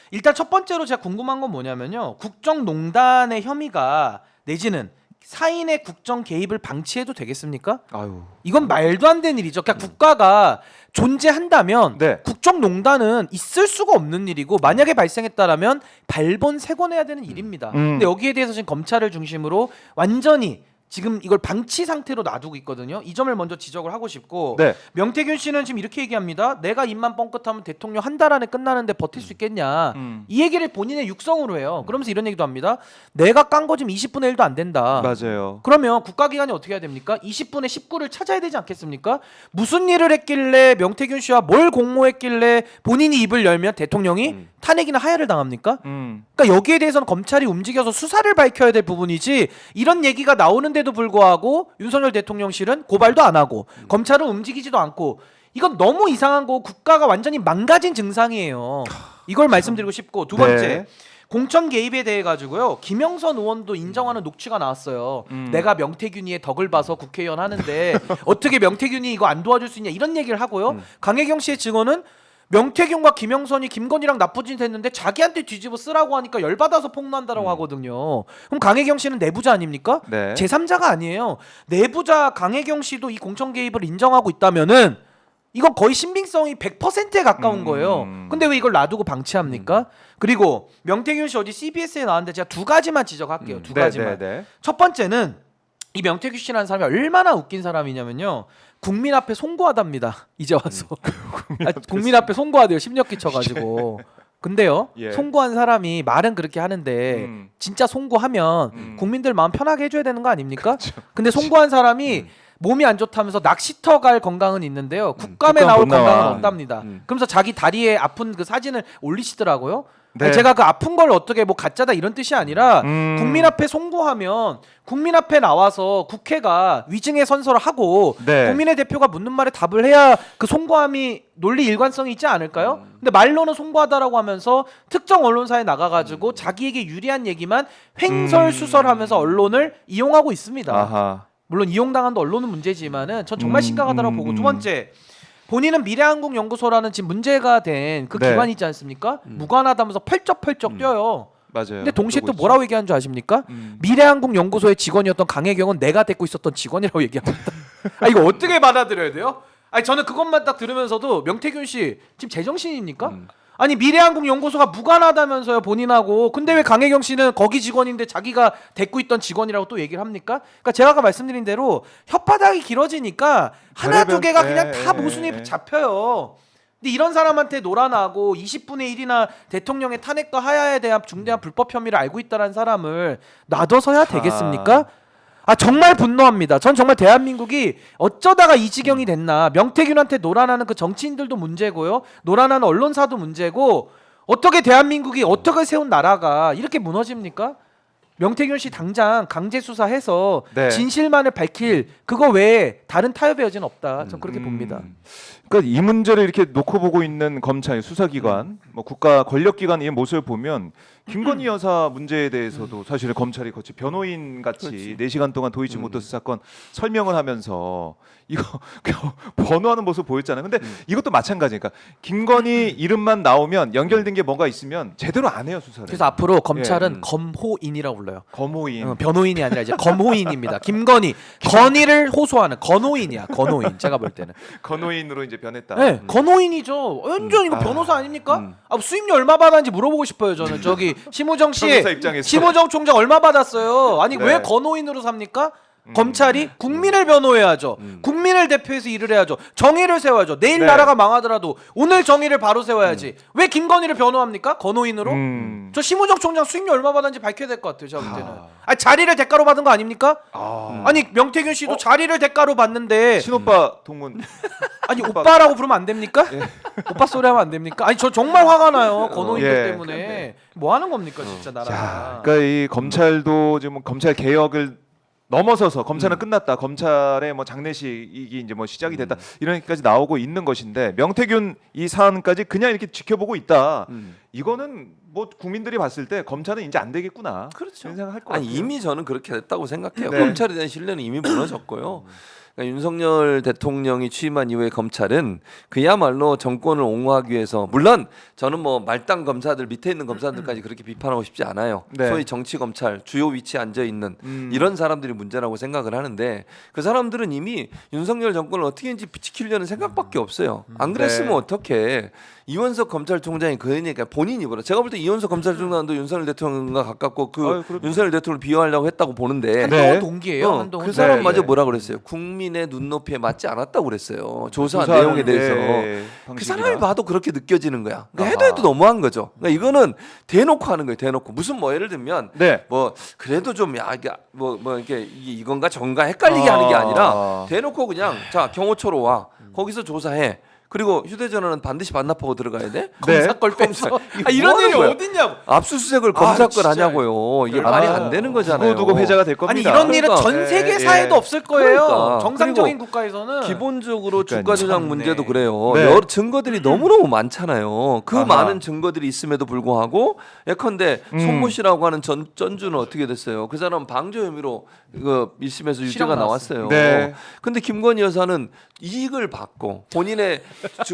Speaker 2: 일단 첫 번째로 제가 궁금한 건 뭐냐면요. 국정농단의 혐의가 내지는 사인의 국정 개입을 방치해도 되겠습니까?
Speaker 1: 아유.
Speaker 2: 이건 말도 안 되는 일이죠. 그러니까 국가가 존재한다면
Speaker 1: 네.
Speaker 2: 국정농단은 있을 수가 없는 일이고 만약에 발생했다라면 발본색원해야 되는 일입니다. 근데 여기에 대해서 지금 검찰을 중심으로 완전히 지금 이걸 방치 상태로 놔두고 있거든요. 이 점을 먼저 지적을 하고 싶고
Speaker 1: 네.
Speaker 2: 명태균 씨는 지금 이렇게 얘기합니다. 내가 입만 뻥끗하면 대통령 한 달 안에 끝나는데 버틸 수 있겠냐. 이 얘기를 본인의 육성으로 해요. 그러면서 이런 얘기도 합니다. 내가 깐 거 지금 20분의 1도 안 된다.
Speaker 1: 맞아요.
Speaker 2: 그러면 국가기관이 어떻게 해야 됩니까? 20분의 19를 찾아야 되지 않겠습니까? 무슨 일을 했길래 명태균 씨와 뭘 공모했길래 본인이 입을 열면 대통령이 탄핵이나 하야를 당합니까? 그러니까 여기에 대해서는 검찰이 움직여서 수사를 밝혀야 될 부분이지 이런 얘기가 나오는데도 불구하고 윤석열 대통령실은 고발도 안 하고 검찰은 움직이지도 않고 이건 너무 이상한 거고 국가가 완전히 망가진 증상이에요. 이걸 말씀드리고 싶고 두 번째
Speaker 1: 네.
Speaker 2: 공천 개입에 대해 가지고요. 김영선 의원도 인정하는 녹취가 나왔어요. 내가 명태균이의 덕을 봐서 국회의원 하는데 어떻게 명태균이 이거 안 도와줄 수 있냐 이런 얘기를 하고요. 강혜경 씨의 증언은 명태균과 김영선이 김건희랑 나쁜 짓 했는데 자기한테 뒤집어 쓰라고 하니까 열받아서 폭로한다라고 하거든요. 그럼 강혜경 씨는 내부자 아닙니까?
Speaker 1: 네.
Speaker 2: 제3자가 아니에요. 내부자 강혜경 씨도 이 공천 개입을 인정하고 있다면은 이건 거의 신빙성이 100%에 가까운 거예요. 근데 왜 이걸 놔두고 방치합니까? 그리고 명태균 씨 어디 CBS에 나왔는데 제가 두 가지만 지적할게요. 두 가지만.
Speaker 1: 네.
Speaker 2: 첫 번째는 이 명태균 씨라는 사람이 얼마나 웃긴 사람이냐면요. 국민 앞에 송구하답니다. 이제 와서. 국민 앞에 송구하대요. 심력 끼쳐가지고. 근데요.
Speaker 1: 예.
Speaker 2: 송구한 사람이 말은 그렇게 하는데 진짜 송구하면 국민들 마음 편하게 해줘야 되는 거 아닙니까? 근데 송구한 사람이 몸이 안 좋다면서 낚시터 갈 건강은 있는데요. 국감에
Speaker 1: 국감
Speaker 2: 나올
Speaker 1: 못 나와.
Speaker 2: 건강은 없답니다. 그러면서 자기 다리에 아픈 그 사진을 올리시더라고요.
Speaker 1: 네.
Speaker 2: 아니, 제가 그 아픈 걸 어떻게 뭐 가짜다 이런 뜻이 아니라 국민 앞에 송구하면 국민 앞에 나와서 국회가 위증의 선서를 하고
Speaker 1: 네.
Speaker 2: 국민의 대표가 묻는 말에 답을 해야 그 송구함이 논리 일관성이 있지 않을까요? 근데 말로는 송구하다라고 하면서 특정 언론사에 나가가지고 자기에게 유리한 얘기만 횡설수설하면서 언론을 이용하고 있습니다.
Speaker 1: 아하.
Speaker 2: 물론 이용당한 언론은 문제지만은 전 정말 심각하다고 보고 두 번째 본인은 미래한국연구소라는 지금 문제가 된 그
Speaker 1: 네.
Speaker 2: 기관이 있지 않습니까? 무관하다면서 펄쩍펄쩍 뛰어요.
Speaker 1: 맞아요.
Speaker 2: 근데 동시에 또
Speaker 1: 그러고
Speaker 2: 뭐라고 얘기하는 줄 아십니까? 미래한국연구소의 직원이었던 강혜경은 내가 데리고 있었던 직원이라고 얘기합니다. 아 이거 어떻게 받아들여야 돼요? 아니 저는 그것만 딱 들으면서도 명태균 씨 지금 제정신입니까? 아니 미래한국연구소가 무관하다면서요 본인하고. 근데 왜 강혜경 씨는 거기 직원인데 자기가 데리고 있던 직원이라고 또 얘기를 합니까? 그러니까 제가 아까 말씀드린 대로 혓바닥이 길어지니까 하나 두 개가 그냥 다 모순이 잡혀요. 근데 이런 사람한테 놀아나고 20분의 1이나 대통령의 탄핵과 하야에 대한 중대한 불법 혐의를 알고 있다는 사람을 놔둬서야 되겠습니까? 아 정말 분노합니다. 전 정말 대한민국이 어쩌다가 이 지경이 됐나. 명태균한테 놀아나는 그 정치인들도 문제고요. 놀아나는 언론사도 문제고 어떻게 대한민국이 어떻게 세운 나라가 이렇게 무너집니까? 명태균 씨 당장 강제 수사해서
Speaker 1: 네.
Speaker 2: 진실만을 밝힐 그거 외에 다른 타협의 여지는 없다. 전 그렇게 봅니다.
Speaker 1: 그러니까 이 문제를 이렇게 놓고 보고 있는 검찰 수사기관, 뭐 국가 권력기관의 모습을 보면 김건희 여사 문제에 대해서도 사실은 검찰이 거치 변호인 같이 4시간 동안 도이치 모터스 사건 설명을 하면서 이거 번호하는 모습 보였잖아요. 근데 이것도 마찬가지니까 김건희 이름만 나오면 연결된 게 뭐가 있으면 제대로 안 해요 수사를.
Speaker 2: 그래서 앞으로 검찰은 검호인이라고 불러요.
Speaker 1: 검호인.
Speaker 2: 변호인이 아니라 이제 검호인입니다. 김건희 건의를 호소하는 건호인이야. 건호인. 제가 볼 때는.
Speaker 1: 건호인으로 이제 변했다.
Speaker 2: 네, 건호인이죠. 완전 이거 변호사 아닙니까? 수임료 얼마 받았는지 물어보고 싶어요. 저는 저기 심우정 씨,
Speaker 1: 변호사 입장에서.
Speaker 2: 심우정 총장 얼마 받았어요? 아니
Speaker 1: 네.
Speaker 2: 왜 건호인으로 삽니까? 검찰이 국민을 변호해야죠. 국민을 대표해서 일을 해야죠. 정의를 세워야죠. 내일
Speaker 1: 네.
Speaker 2: 나라가 망하더라도 오늘 정의를 바로 세워야지. 왜 김건희를 변호합니까? 건호인으로? 저 심우정 총장 수임료 얼마 받았는지 밝혀야 될 것 같아요. 제가 볼 때는. 아니, 자리를 대가로 받은 거 아닙니까? 아니 명태균 씨도 자리를 대가로 받는데
Speaker 1: 친오빠 동문.
Speaker 2: 아니 오빠라고 부르면 안 됩니까? 오빠 소리 하면 안 됩니까? 아니 저 정말 화가 나요. 건호인들
Speaker 1: 예.
Speaker 2: 때문에. 뭐 하는 겁니까 진짜 나라가.
Speaker 1: 자, 그러니까 이 검찰도 지금 검찰 개혁을 넘어서서 검찰은 끝났다. 검찰의 뭐 장례식이 이제 뭐 시작이 됐다. 이런 얘기까지 나오고 있는 것인데 명태균 이 사안까지 그냥 이렇게 지켜보고 있다. 이거는 뭐 국민들이 봤을 때 검찰은 이제 안 되겠구나.
Speaker 3: 그렇죠.
Speaker 1: 이런 생각할 것
Speaker 3: 아니
Speaker 1: 같아요.
Speaker 3: 이미 저는 그렇게 됐다고 생각해요.
Speaker 1: 네.
Speaker 3: 검찰에 대한 신뢰는 이미 무너졌고요. 그러니까 윤석열 대통령이 취임한 이후에 검찰은 그야말로 정권을 옹호하기 위해서 물론 저는 뭐 말단 검사들 밑에 있는 검사들까지 그렇게 비판하고 싶지 않아요.
Speaker 1: 네.
Speaker 3: 소위 정치 검찰 주요 위치에 앉아 있는 이런 사람들이 문제라고 생각을 하는데 그 사람들은 이미 윤석열 정권을 어떻게든지 지키려는 생각밖에 없어요. 안 그랬으면
Speaker 1: 네.
Speaker 3: 어떻게 이원석 검찰총장이 그러니까 본인 입으로 제가 볼 때 이원석 검찰총장도 윤석열 대통령과 가깝고 그
Speaker 1: 아유, 그렇죠.
Speaker 3: 윤석열 대통령을 비호하려고 했다고 보는데
Speaker 2: 한동훈
Speaker 1: 네.
Speaker 2: 동기예요. 한동훈
Speaker 3: 그 사람마저
Speaker 1: 네.
Speaker 3: 뭐라 그랬어요? 국민의 눈높이에 맞지 않았다고 그랬어요. 조사한
Speaker 1: 조사하는,
Speaker 3: 내용에 대해서.
Speaker 1: 네,
Speaker 3: 그
Speaker 1: 방식이나.
Speaker 3: 사람이 봐도 그렇게 느껴지는 거야. 그러니까
Speaker 1: 아하.
Speaker 3: 해도 너무한 거죠. 그러니까 이거는 대놓고 하는 거예요. 대놓고 무슨 뭐 예를 들면
Speaker 1: 네.
Speaker 3: 뭐 그래도 좀 야 이게 뭐 이렇게 이건가 저건가 헷갈리게 하는 게 아니라 대놓고 그냥 자 경호처로 와 거기서 조사해. 그리고 휴대전화는 반드시 반납하고 들어가야 돼.
Speaker 2: 검사 걸 뺏어.
Speaker 3: 이거
Speaker 2: 이런
Speaker 3: 뭐
Speaker 2: 일이
Speaker 3: 하는 거야?
Speaker 2: 어딨냐고.
Speaker 3: 압수수색을 검사 걸
Speaker 2: 진짜.
Speaker 3: 하냐고요. 이게 말이 안 되는 거잖아요.
Speaker 1: 두고 회자가 될 겁니다.
Speaker 2: 아니 이런 일은
Speaker 3: 그러니까.
Speaker 2: 전 세계
Speaker 1: 예,
Speaker 2: 사회도
Speaker 1: 예.
Speaker 2: 없을 거예요.
Speaker 3: 그러니까.
Speaker 2: 정상적인
Speaker 3: 그리고
Speaker 2: 국가에서는.
Speaker 3: 기본적으로
Speaker 1: 그러니까요.
Speaker 3: 주가 조작
Speaker 2: 참네.
Speaker 3: 문제도 그래요.
Speaker 1: 네.
Speaker 3: 여러 증거들이 너무너무 많잖아요. 그
Speaker 1: 아하.
Speaker 3: 많은 증거들이 있음에도 불구하고 예컨대 손모 씨라고 하는 전주는 어떻게 됐어요? 그 사람 방조 혐의로 이거 1심에서 유죄가
Speaker 2: 실형
Speaker 3: 나왔어요.
Speaker 1: 네.
Speaker 3: 근데 김건희 여사는 이익을 받고 본인의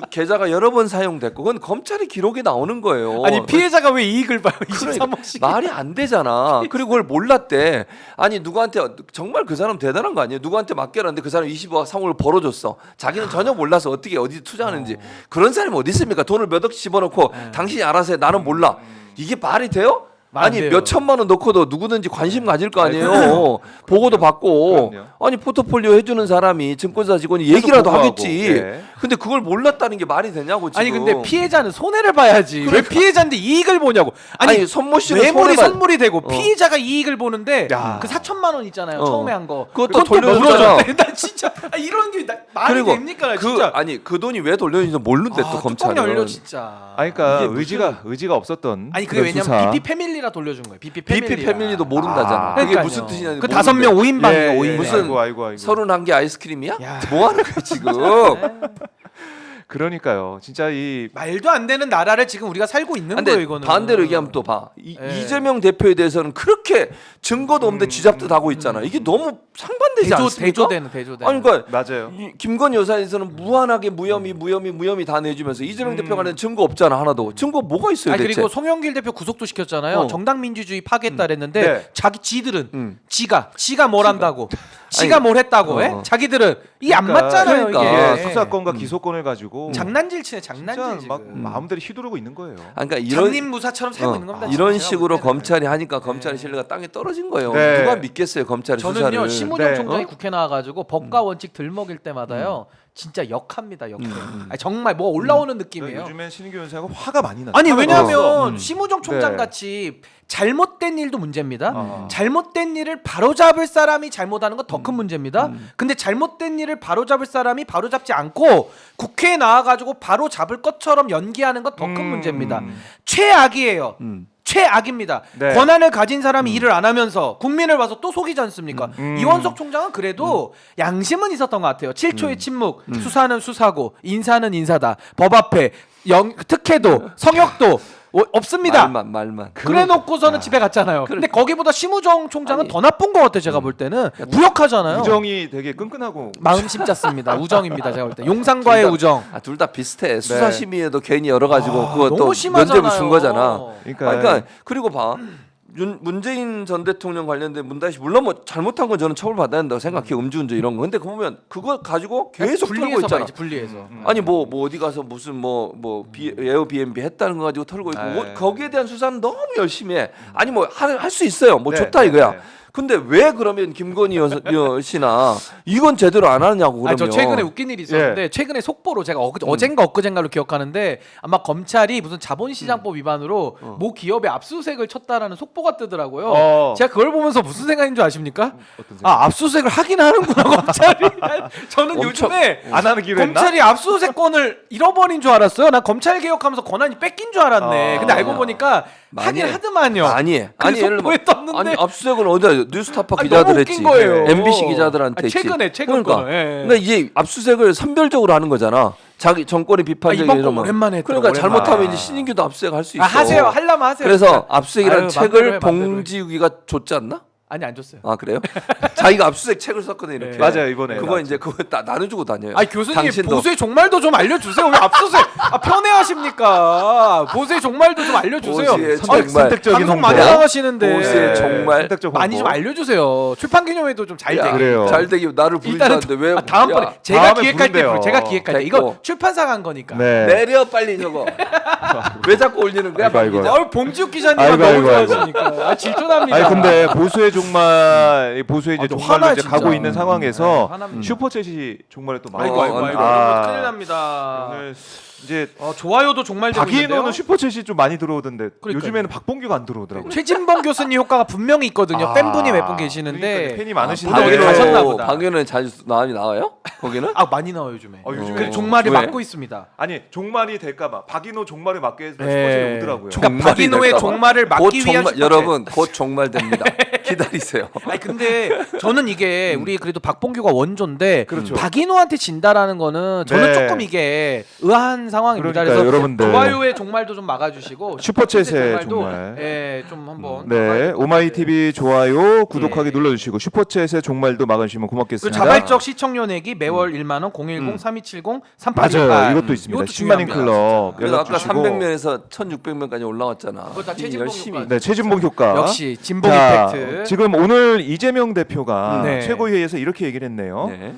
Speaker 3: 계좌가 여러 번 사용됐고 그건 검찰의 기록에 나오는 거예요.
Speaker 2: 아니 피해자가 왜 이익을 봐요?
Speaker 3: 그러니까
Speaker 2: 23억씩.
Speaker 3: 말이 안 되잖아. 그리고 그걸 몰랐대. 아니 누구한테 정말 그 사람 대단한 거 아니에요? 누구한테 맡겨놨는데 그 사람 20억 상호를 벌어줬어. 자기는 전혀 몰라서 어떻게 어디 투자하는지. 그런 사람이 어디 있습니까? 돈을 몇 억씩 집어넣고 당신이 알아서 해. 나는 몰라. 이게 말이 돼요?
Speaker 2: 말 안
Speaker 3: 아니
Speaker 2: 돼요.
Speaker 3: 몇 천만 원 넣고도 누구든지 관심 가질 거 아니에요. 보고도 받고.
Speaker 1: 그럼요.
Speaker 3: 아니 포트폴리오 해주는 사람이 증권사 직원이
Speaker 1: 계속
Speaker 3: 얘기라도
Speaker 1: 보고하고.
Speaker 3: 하겠지.
Speaker 1: 예.
Speaker 3: 근데 그걸 몰랐다는 게 말이 되냐고 지금.
Speaker 2: 아니 근데 피해자는 손해를 봐야지. 왜 피해자인데 이익을 보냐고.
Speaker 3: 아니 손모 씨는
Speaker 2: 뇌물이
Speaker 3: 손해만-
Speaker 2: 선물이 되고 피해자가 이익을 보는데
Speaker 1: 야.
Speaker 2: 그 4천만 원 있잖아요.
Speaker 3: 어.
Speaker 2: 처음에 한 거.
Speaker 3: 그것도
Speaker 2: 그것도
Speaker 3: 돌려주잖아.
Speaker 2: 물어줘. 나 진짜 이런 게 말이
Speaker 3: 그리고
Speaker 2: 됩니까? 진짜.
Speaker 3: 아니 그 돈이 왜 돌려주는지 모르는데 또
Speaker 2: 뚜껑
Speaker 3: 검찰은.
Speaker 2: 열려 진짜.
Speaker 1: 아니 그러니까
Speaker 3: 이게
Speaker 1: 의지가 없었던.
Speaker 2: 아니 그게
Speaker 1: 그런
Speaker 2: 왜냐면
Speaker 1: 수사.
Speaker 2: BP 패밀리라 돌려준 거예요. BP
Speaker 3: BP 패밀리도 모른다잖아. 그게
Speaker 2: 그러니까요.
Speaker 3: 무슨 뜻이냐.
Speaker 2: 그 5명 5인방이에요. 5인.
Speaker 3: 무슨
Speaker 1: 아이고.
Speaker 3: 31개 아이스크림이야?
Speaker 2: 야.
Speaker 3: 뭐 하는 거야 지금?
Speaker 1: 그러니까요. 진짜 이
Speaker 2: 말도 안 되는 나라를 지금 우리가 살고 있는
Speaker 3: 근데
Speaker 2: 거예요, 이거는.
Speaker 3: 반대로 얘기하면 또 봐.
Speaker 2: 예.
Speaker 3: 이재명 대표에 대해서는 그렇게 증거도 없는데 쥐잡듯 하고 있잖아. 이게 너무 상반되지 않습니까?
Speaker 2: 대조되는.
Speaker 3: 아니 그러니까
Speaker 1: 맞아요.
Speaker 3: 김건희 여사에서는 무한하게 무혐의 다 내주면서 이재명 대표가 낸 증거 없잖아 하나도. 증거 뭐가 있어요
Speaker 2: 아니
Speaker 3: 대체?
Speaker 2: 그리고 송영길 대표 구속도 시켰잖아요.
Speaker 3: 어.
Speaker 2: 정당 민주주의 파괴했다 그랬는데
Speaker 1: 네.
Speaker 2: 지들은 지가 뭘 한다고. 지가
Speaker 3: 아니,
Speaker 2: 뭘 했다고 해?
Speaker 3: 어.
Speaker 2: 자기들은 이게 안 맞잖아요,
Speaker 3: 그러니까.
Speaker 2: 이게.
Speaker 1: 수사권과 기소권을 가지고
Speaker 2: 장난질 치네,
Speaker 1: 진짜
Speaker 2: 장난질
Speaker 1: 막
Speaker 2: 지금.
Speaker 1: 마음대로 휘두르고 있는 거예요.
Speaker 3: 그러니까 이런
Speaker 2: 장님무사처럼 살고 있는 겁니다.
Speaker 3: 이런
Speaker 2: 진짜
Speaker 3: 식으로
Speaker 2: 제가 볼 때는.
Speaker 3: 검찰이 하니까 검찰의 신뢰가 땅에 떨어진 거예요.
Speaker 1: 네.
Speaker 3: 누가 믿겠어요 검찰의
Speaker 2: 저는요
Speaker 3: 수사를?
Speaker 2: 심우정
Speaker 1: 네.
Speaker 2: 총장이 국회 나와가지고 법과 원칙 들먹일 때마다요 진짜 역합니다 역해. 아니, 정말 뭐 올라오는 느낌이에요.
Speaker 1: 요즘엔 신인규 변호사가 화가 많이 나.
Speaker 2: 아니
Speaker 1: 화가
Speaker 2: 왜냐하면
Speaker 1: 났어.
Speaker 2: 심우정 총장
Speaker 1: 네.
Speaker 2: 같이 잘못된 일도 문제입니다.
Speaker 1: 아.
Speaker 2: 잘못된 일을 바로잡을 사람이 잘못하는 건 더 큰 문제입니다. 근데 잘못된 일을 바로잡을 사람이 바로잡지 않고 국회에 나와가지고 바로잡을 것처럼 연기하는 건 더 큰 문제입니다. 최악이에요. 최악입니다.
Speaker 1: 네.
Speaker 2: 권한을 가진 사람이 일을 안 하면서 국민을 봐서 또 속이지 않습니까? 이원석 총장은 그래도 양심은 있었던 것 같아요. 7초의 침묵, 수사는 수사고 인사는 인사다. 법 앞에 특혜도 성역도 없습니다.
Speaker 3: 말만.
Speaker 2: 그래놓고서는 집에 갔잖아요. 근데 거기보다 심우정 총장은
Speaker 3: 아니.
Speaker 2: 더 나쁜 것 같아요. 제가 볼 때는 무역하잖아요.
Speaker 1: 우정이 되게 끈끈하고
Speaker 2: 마음 십자습니다. 우정입니다. 제가 볼 때 용산과의 우정.
Speaker 3: 둘 다 비슷해. 수사 심의에도 괜히 열어 가지고 그거 또
Speaker 2: 너무 심하잖아요.
Speaker 3: 면죄부 준 거잖아.
Speaker 1: 그러니까
Speaker 3: 그리고 봐. 문재인 전 대통령 관련된 문다시 물론 뭐 잘못한 건 저는 처벌받아야 된다고 생각해. 음주운전 이런 거. 근데 그 보면 그거 가지고 계속 털고
Speaker 2: 분리해서
Speaker 3: 있잖아.
Speaker 2: 봐야지. 분리해서.
Speaker 3: 아니 뭐 어디 가서 무슨 에어비앤비 했다는 거 가지고 털고 있고
Speaker 1: 네.
Speaker 3: 뭐 거기에 대한 수사는 너무 열심히 해. 아니 뭐 할 수 있어요. 뭐
Speaker 1: 네,
Speaker 3: 좋다
Speaker 1: 네,
Speaker 3: 이거야.
Speaker 1: 네.
Speaker 3: 근데 왜 그러면 김건희 씨나 이건 제대로 안 하냐고 그러면.
Speaker 2: 저 최근에 웃긴 일이 있었는데 최근에 속보로 제가 어젠가 엊그젠가로 기억하는데 아마 검찰이 무슨 자본시장법 위반으로 모 기업에 압수수색을 쳤다라는 속보가 뜨더라고요. 제가 그걸 보면서 무슨 생각인 줄 아십니까? 압수수색을 하긴 하는구나 검찰이. 저는
Speaker 3: 엄청-
Speaker 2: 요즘에
Speaker 1: 안 하는 기로 했나?
Speaker 2: 검찰이 압수수색권을 잃어버린 줄 알았어요. 난 검찰 개혁하면서 권한이 뺏긴 줄 알았네. 근데 알고 보니까
Speaker 3: 많이
Speaker 2: 하긴
Speaker 3: 해.
Speaker 2: 하더만요.
Speaker 3: 아니 해.
Speaker 2: 그
Speaker 3: 예를
Speaker 2: 속보에
Speaker 3: 들면
Speaker 2: 떴는데
Speaker 3: 아니 압수수색은 어디 뉴스타파
Speaker 2: 아니,
Speaker 3: 기자들
Speaker 2: 너무
Speaker 3: 했지.
Speaker 2: 웃긴 거예요.
Speaker 3: MBC 기자들한테
Speaker 2: 아니,
Speaker 3: 했지.
Speaker 2: 최근
Speaker 3: 그러니까.
Speaker 2: 거는, 예.
Speaker 3: 그러니까 이게 압수수색을 선별적으로 하는 거잖아. 자기 정권이 비판적인
Speaker 2: 이번 거
Speaker 3: 이러면.
Speaker 2: 오랜만에 했더라,
Speaker 3: 그러니까
Speaker 2: 오랜만에.
Speaker 3: 잘못하면 이제 신인규도 압수수색 할 수 있어.
Speaker 2: 하세요. 하려면 하세요.
Speaker 3: 그래서
Speaker 2: 진짜.
Speaker 3: 압수수색이라는
Speaker 2: 아유,
Speaker 3: 책을
Speaker 2: 맘대로 해, 맘대로 해.
Speaker 3: 봉지욱이가 줬지 않나?
Speaker 2: 아니 안 줬어요.
Speaker 3: 아 그래요? 자기가 압수수색 책을 썼거든 이렇게.
Speaker 2: 네.
Speaker 1: 맞아요, 이번에
Speaker 3: 그거 이제 그거 나눠주고 다녀요.
Speaker 2: 아니 교수님
Speaker 3: 당신도.
Speaker 2: 보수의 종말도 좀 알려주세요. 왜 압수수색 편애하십니까? 보수의 종말도 좀 알려주세요.
Speaker 3: 보수의
Speaker 1: 선택,
Speaker 3: 정말.
Speaker 1: 선택적인
Speaker 2: 방송
Speaker 1: 홍보.
Speaker 2: 많이 나가시는데
Speaker 3: 보수의 정말.
Speaker 1: 선택적 홍보.
Speaker 2: 많이 좀 알려주세요. 출판기념회도 좀 잘
Speaker 3: 야,
Speaker 2: 되게.
Speaker 1: 그래요.
Speaker 3: 잘 되기 나를
Speaker 2: 일단은
Speaker 3: 부르자는데 왜?
Speaker 2: 다음번에
Speaker 3: 야,
Speaker 2: 제가
Speaker 1: 다음에
Speaker 2: 기획할 때
Speaker 1: 부른대요.
Speaker 2: 제가 기획할 때 이거
Speaker 3: 됐고.
Speaker 2: 출판사가 한 거니까.
Speaker 1: 네.
Speaker 3: 내려 빨리 저거. 왜 자꾸 올리는 거야?
Speaker 1: 아이고, 아이고.
Speaker 2: 봉지욱 기자님
Speaker 1: 아이고,
Speaker 2: 너무
Speaker 1: 아이고, 아이고.
Speaker 2: 좋아하시니까 질투납니다.
Speaker 1: 아니 근데 보수의 종말 보수의 이제
Speaker 2: 아, 너
Speaker 1: 종말로
Speaker 2: 화나,
Speaker 1: 이제
Speaker 2: 진짜.
Speaker 1: 가고 있는 상황에서
Speaker 2: 화납니다.
Speaker 1: 슈퍼챗이 종말에 또
Speaker 2: 아이고
Speaker 1: 많이
Speaker 2: 아이고 아이고
Speaker 3: 아.
Speaker 2: 큰일 납니다.
Speaker 1: 오늘 이제
Speaker 2: 좋아요도 종말되고 있는데요.
Speaker 1: 박이노는 슈퍼챗이 좀 많이 들어오던데
Speaker 2: 그러니까요.
Speaker 1: 요즘에는 박봉규가 안 들어오더라고요.
Speaker 2: 최진봉 교수님 효과가 분명히 있거든요.
Speaker 1: 아,
Speaker 2: 팬분이 몇 분 계시는데
Speaker 1: 그러니까요. 팬이 많으신데
Speaker 2: 거기를 가셨나 보다.
Speaker 3: 방에는 자주 나와요? 거기는?
Speaker 2: 많이 나와요 요즘에.
Speaker 1: 요즘에
Speaker 2: 그 종말을
Speaker 3: 왜?
Speaker 2: 맡고 있습니다.
Speaker 1: 아니 종말이 될까봐 박이노 종말을 막게 해서
Speaker 2: 네.
Speaker 1: 슈퍼챗이 오더라고요.
Speaker 2: 그러니까
Speaker 3: 종말이
Speaker 2: 박인호의
Speaker 3: 될까 봐.
Speaker 2: 종말을 막기
Speaker 3: 곧
Speaker 2: 위한
Speaker 3: 종말,
Speaker 2: 슈퍼챗.
Speaker 3: 여러분 곧 종말됩니다. 기다리세요.
Speaker 2: 아니 근데 저는 이게 우리 그래도 박봉규가 원조인데
Speaker 1: 그렇죠.
Speaker 2: 박인호한테 진다라는 거는 저는
Speaker 1: 네.
Speaker 2: 조금 이게 의아한 상황입니다.
Speaker 1: 그러니까요,
Speaker 2: 그래서
Speaker 1: 여러분들.
Speaker 2: 좋아요의 종말도 좀 막아주시고
Speaker 1: 슈퍼챗의
Speaker 2: 종말도,
Speaker 1: 종말.
Speaker 2: 예, 좀 한번
Speaker 1: 네,
Speaker 2: 막아야 될것
Speaker 1: 오마이
Speaker 2: 같아요.
Speaker 1: TV 좋아요, 구독하기
Speaker 2: 예.
Speaker 1: 눌러주시고 슈퍼챗의 종말도 막아주시면
Speaker 2: 그
Speaker 1: 고맙겠습니다.
Speaker 2: 자발적 시청료 내기 매월 1만 원 010-3270-3818
Speaker 1: 맞아요, 이것도 있습니다. 10만인 클럽
Speaker 3: 그래서
Speaker 1: 연락
Speaker 3: 아까
Speaker 1: 주시고.
Speaker 3: 300명에서 1,600명까지 올라왔잖아.
Speaker 2: 그거 다 최진봉
Speaker 3: 열심히.
Speaker 2: 효과.
Speaker 1: 네, 최진봉 효과.
Speaker 2: 역시 진봉
Speaker 1: 자,
Speaker 2: 이펙트.
Speaker 1: 지금 오늘 이재명 대표가
Speaker 2: 네.
Speaker 1: 최고회의에서 이렇게 얘기를 했네요.
Speaker 3: 네.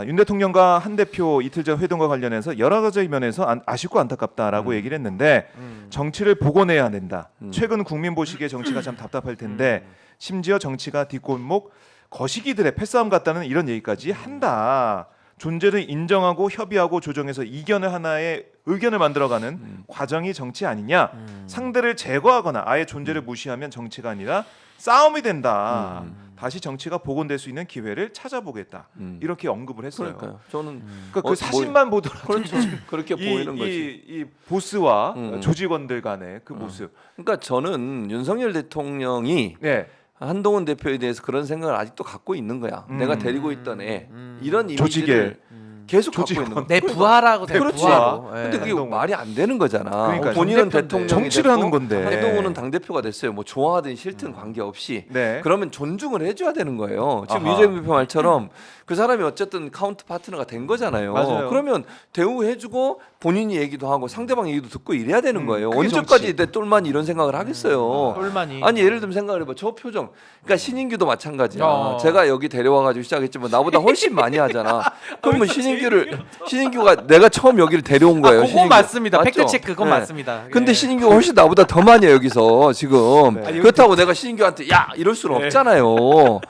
Speaker 1: 윤 대통령과 한 대표 이틀 전 회동과 관련해서 여러 가지 면에서 아쉽고 안타깝다라고 얘기를 했는데 정치를 복원해야 된다. 최근 국민 보시기에 정치가 참 답답할 텐데 심지어 정치가 뒷골목 거시기들의 패싸움 같다는 이런 얘기까지 한다. 존재를 인정하고 협의하고 조정해서 이견을 하나의 의견을 만들어가는 과정이 정치 아니냐. 상대를 제거하거나 아예 존재를 무시하면 정치가 아니라 싸움이 된다. 다시 정치가 복원될 수 있는 기회를 찾아보겠다. 이렇게 언급을 했어요.
Speaker 3: 그러니까요. 저는
Speaker 1: 그러니까 그 사진만 보더라도
Speaker 3: 그렇죠. 그렇게 보이는 거지.
Speaker 1: 이 보스와
Speaker 3: 음.
Speaker 1: 조직원들 간의 그 모습.
Speaker 3: 그러니까 저는 윤석열 대통령이
Speaker 1: 네.
Speaker 3: 한동훈 대표에 대해서 그런 생각을 아직도 갖고 있는 거야. 내가 데리고 있던 애 이런
Speaker 1: 조직에.
Speaker 3: 이미지를 계속 갖고
Speaker 1: 조직원.
Speaker 3: 있는 거야.
Speaker 2: 내 부하라고 내
Speaker 3: 그렇지.
Speaker 2: 부하로.
Speaker 3: 근데 그게
Speaker 1: 한동훈.
Speaker 3: 말이 안 되는 거잖아.
Speaker 1: 그러니까요.
Speaker 3: 본인은
Speaker 2: 정 대표인데.
Speaker 3: 대통령이
Speaker 1: 정치를
Speaker 3: 됐고
Speaker 1: 하는 건데.
Speaker 3: 한동훈은 당 대표가 됐어요. 뭐 좋아하든 싫든 관계없이.
Speaker 1: 네.
Speaker 3: 그러면 존중을 해줘야 되는 거예요. 지금
Speaker 1: 아하.
Speaker 3: 유재명 대표 말처럼 그 사람이 어쨌든 카운트 파트너가 된 거잖아요.
Speaker 1: 맞아요.
Speaker 3: 그러면 대우해주고 본인이 얘기도 하고 상대방 얘기도 듣고 이래야 되는 거예요.
Speaker 1: 그게
Speaker 3: 언제까지
Speaker 1: 정치.
Speaker 3: 내 똘만이 이런 생각을 하겠어요.
Speaker 2: 똘만이.
Speaker 3: 아니 예를 들면 생각을 해봐. 저 표정. 그러니까 신인규도 마찬가지야.
Speaker 2: 어.
Speaker 3: 제가 여기 데려와가지고 시작했지만 나보다 훨씬 많이 하잖아. 그러면 신인규가 내가 처음 여기를 데려온 거예요.
Speaker 2: 그건
Speaker 3: 신인규.
Speaker 2: 맞습니다.
Speaker 3: 맞죠?
Speaker 2: 팩트 체크 그건
Speaker 3: 네.
Speaker 2: 맞습니다.
Speaker 3: 근데
Speaker 2: 예.
Speaker 3: 신인규가 훨씬 나보다 더 많이 해요 여기서 지금.
Speaker 1: 네.
Speaker 3: 그렇다고 내가 신인규한테 야 이럴 수는 없잖아요.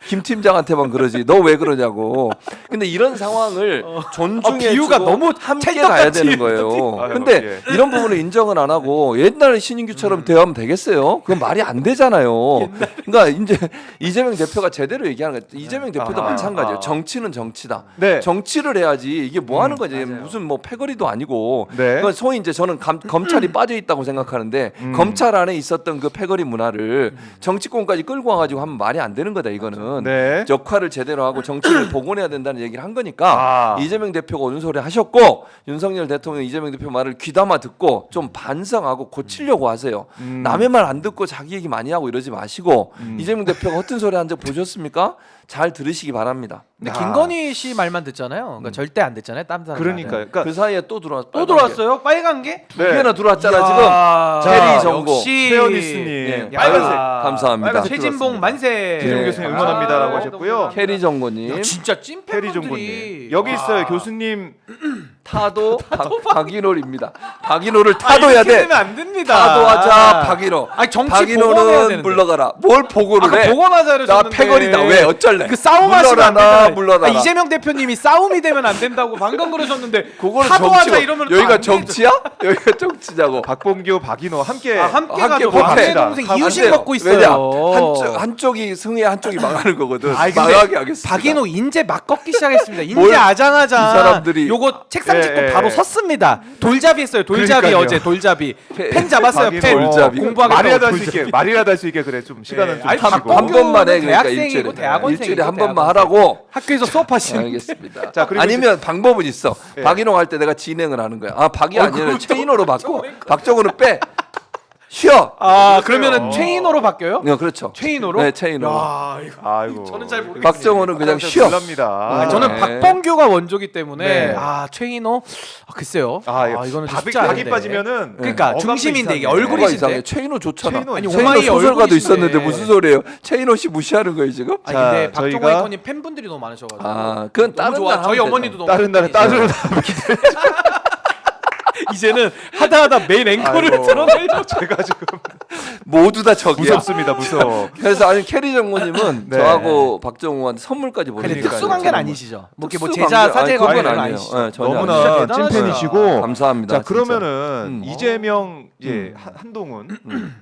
Speaker 3: 김 팀장한테만 그러지. 너 왜 그러냐고. 근데 이런 상황을 존중해
Speaker 2: 비유가
Speaker 3: 주고
Speaker 2: 너무
Speaker 3: 함께
Speaker 2: 찰떡같이
Speaker 3: 가야 되는 거예요.
Speaker 1: 아유,
Speaker 3: 근데
Speaker 1: 예.
Speaker 3: 이런 부분을 인정을 안 하고 옛날 신인규처럼 대하면 되겠어요? 그건 말이 안 되잖아요. 그러니까 이제 이재명 대표가 제대로 얘기하는 거예요. 이재명 대표도
Speaker 1: 아,
Speaker 3: 마찬가지예요.
Speaker 1: 아.
Speaker 3: 정치는 정치다.
Speaker 1: 네.
Speaker 3: 정치를 해야지 이게 뭐 하는 거지? 무슨 뭐 패거리도 아니고.
Speaker 1: 네.
Speaker 3: 그러니까 소위 이제 저는 검찰이 빠져 있다고 생각하는데 검찰 안에 있었던 그 패거리 문화를 정치권까지 끌고 와가지고 하면 말이 안 되는 거다 이거는.
Speaker 1: 네.
Speaker 3: 역할을 제대로 하고 정치를 복원해야 된다는 얘기를 한 거니까
Speaker 1: 아.
Speaker 3: 이재명 대표가 옳은 소리 하셨고 윤석열 대통령 이재명 대표 말을 귀담아 듣고 좀 반성하고 고치려고 하세요. 남의 말 안 듣고 자기 얘기 많이 하고 이러지 마시고 이재명 대표가 허튼 소리 한 적 보셨습니까? 잘 들으시기 바랍니다.
Speaker 2: 근데
Speaker 1: 아.
Speaker 2: 김건희 씨 말만 듣잖아요. 그러니까 절대 안 됐잖아요. 딴 사람.
Speaker 1: 그러니까, 그러니까
Speaker 3: 그 사이에 또 들어왔.
Speaker 2: 또 들어왔어요. 빨간 게?
Speaker 3: 두 개나 들어왔잖아 지금.
Speaker 2: 이야,
Speaker 3: 체리 정보.
Speaker 2: 역시
Speaker 1: 최현희스님
Speaker 3: 예,
Speaker 1: 빨간색.
Speaker 3: 감사합니다.
Speaker 1: 빨간색
Speaker 2: 최진봉 만세.
Speaker 1: 최진봉
Speaker 3: 예.
Speaker 1: 교수님 응원합니다라고
Speaker 2: 아,
Speaker 1: 하셨고요.
Speaker 3: 캐리 정보님.
Speaker 2: 야, 진짜
Speaker 1: 페리 종군님
Speaker 2: 찐팬분들이
Speaker 1: 여기 있어요. 교수님
Speaker 3: 타도 박인홀입니다. 박인홀을 타도해야 돼.
Speaker 2: 되면 안 됩니다.
Speaker 3: 타도하자 박인호.
Speaker 2: 아니, 정치 복원해야
Speaker 3: 박인호는
Speaker 2: 되는데.
Speaker 3: 물러가라. 뭘 보고를
Speaker 2: 아까
Speaker 3: 해?
Speaker 2: 복원하자를
Speaker 3: 나
Speaker 2: 줬는데
Speaker 3: 패거리다. 왜 어쩔래?
Speaker 2: 그 싸움하시면 안
Speaker 3: 물러나라,
Speaker 2: 된다.
Speaker 3: 물러나라.
Speaker 2: 이재명 대표님이 싸움이 되면 안 된다고 방금 그러셨는데
Speaker 3: 그거는
Speaker 2: 타도하자
Speaker 3: 정치고
Speaker 2: 이러면 또
Speaker 3: 여기가
Speaker 2: 안 되죠.
Speaker 3: 정치야? 여기가 정치자고.
Speaker 1: 박봉규, 박인호 함께
Speaker 2: 함께
Speaker 3: 함께
Speaker 2: 가지고
Speaker 3: 못해.
Speaker 2: 박내 동생
Speaker 3: 안
Speaker 2: 이유식
Speaker 3: 돼요.
Speaker 2: 먹고 있어요.
Speaker 3: 왜냐? 한쪽이 승해 한쪽이 망하는 거거든.
Speaker 2: 아이, 근데
Speaker 3: 망하게 하겠습니다.
Speaker 2: 박인호 인제 막 꺾기 시작했습니다.
Speaker 3: 뭘
Speaker 2: 인제 아장아장.
Speaker 3: 이 사람들이-
Speaker 2: 요거 책상
Speaker 1: 예,
Speaker 2: 짚고
Speaker 1: 예,
Speaker 2: 바로
Speaker 1: 예.
Speaker 2: 섰습니다. 돌잡이 했어요. 돌잡이
Speaker 1: 그러니까요.
Speaker 2: 어제 돌잡이. 펜 잡았어요.
Speaker 1: 박인호.
Speaker 2: 펜.
Speaker 3: 돌잡이.
Speaker 2: 공부하겠다고
Speaker 1: 말이라도 할 수
Speaker 2: 돌잡이.
Speaker 1: 있게 말이라도 할 수 있게 그래 좀 시간은 좀
Speaker 2: 아니,
Speaker 1: 주시고
Speaker 3: 한 번만 해. 그러니까
Speaker 2: 대학생이고
Speaker 3: 일주일에
Speaker 2: 대학원생이고
Speaker 3: 일주일에 한 번만
Speaker 2: 대학원생.
Speaker 3: 하라고.
Speaker 2: 학교에서 수업하시는.
Speaker 3: 알겠습니다.
Speaker 1: 자, 그리고
Speaker 3: 아니면 방법은 있어.
Speaker 1: 예.
Speaker 3: 박인호 할 때 내가 진행을 하는 거야. 아 박이 아니라
Speaker 2: 그것도
Speaker 3: 최인호로 바꿔. 박정우는 빼. 쉬어.
Speaker 2: 아,
Speaker 1: 그러세요.
Speaker 2: 그러면은 최인호로 바뀌어요?
Speaker 3: 네, 그렇죠.
Speaker 2: 최인호로?
Speaker 3: 네, 최인호.
Speaker 2: 야, 이거
Speaker 1: 아이고
Speaker 2: 저는 잘 모르겠어요.
Speaker 3: 박정우는 그냥 쉬어.
Speaker 1: 놀랍니다.
Speaker 2: 아, 저는
Speaker 3: 네.
Speaker 2: 박범규가 원조기 때문에
Speaker 1: 네.
Speaker 2: 최인호 글쎄요.
Speaker 1: 밥이
Speaker 2: 이거는 쉽지 않은데.
Speaker 1: 빠지면은
Speaker 2: 그러니까
Speaker 1: 어감도
Speaker 2: 중심인데 이게
Speaker 1: 이상해.
Speaker 2: 얼굴이
Speaker 3: 뭐가
Speaker 2: 이신데.
Speaker 3: 이상해. 최인호 좋잖아.
Speaker 1: 최인호
Speaker 2: 아니,
Speaker 3: 최인호
Speaker 2: 오마이
Speaker 3: 소설가도
Speaker 2: 얼굴이신데.
Speaker 3: 있었는데 무슨 소리예요? 최인호 씨 무시하는 거예요 지금?
Speaker 2: 아니
Speaker 1: 자,
Speaker 2: 근데 박정호
Speaker 1: 저희가-
Speaker 2: 에이커님 팬분들이 너무 많으셔가지고.
Speaker 3: 그건
Speaker 2: 너무
Speaker 3: 다른
Speaker 2: 좋아.
Speaker 3: 날
Speaker 2: 저희
Speaker 3: 하면
Speaker 2: 어머니도 너무
Speaker 1: 다른 날에
Speaker 2: 팬분이세요.
Speaker 1: 따로
Speaker 2: 이제는 하다하다 메인 앵커를
Speaker 1: 아이고.
Speaker 2: 드러내죠.
Speaker 1: 제가 지금
Speaker 3: 모두 다 적이야.
Speaker 1: 무섭습니다. 무서워.
Speaker 3: 그래서 아니 캐리 장모님은
Speaker 1: 네.
Speaker 3: 저하고 박정우한테 선물까지
Speaker 2: 근데
Speaker 3: 보내니까
Speaker 2: 특수관계는 아니시죠? 뭐 이렇게 뭐
Speaker 3: 특수
Speaker 2: 제자
Speaker 3: 관계-
Speaker 2: 사제
Speaker 3: 아니, 그건
Speaker 2: 관계는
Speaker 3: 아니에요.
Speaker 2: 아니시죠?
Speaker 3: 네, 전혀
Speaker 1: 너무나
Speaker 3: 아니에요.
Speaker 2: 대단하시다.
Speaker 1: 찐팬이시고
Speaker 3: 감사합니다.
Speaker 1: 자 그러면은
Speaker 3: 진짜.
Speaker 1: 이재명 한동훈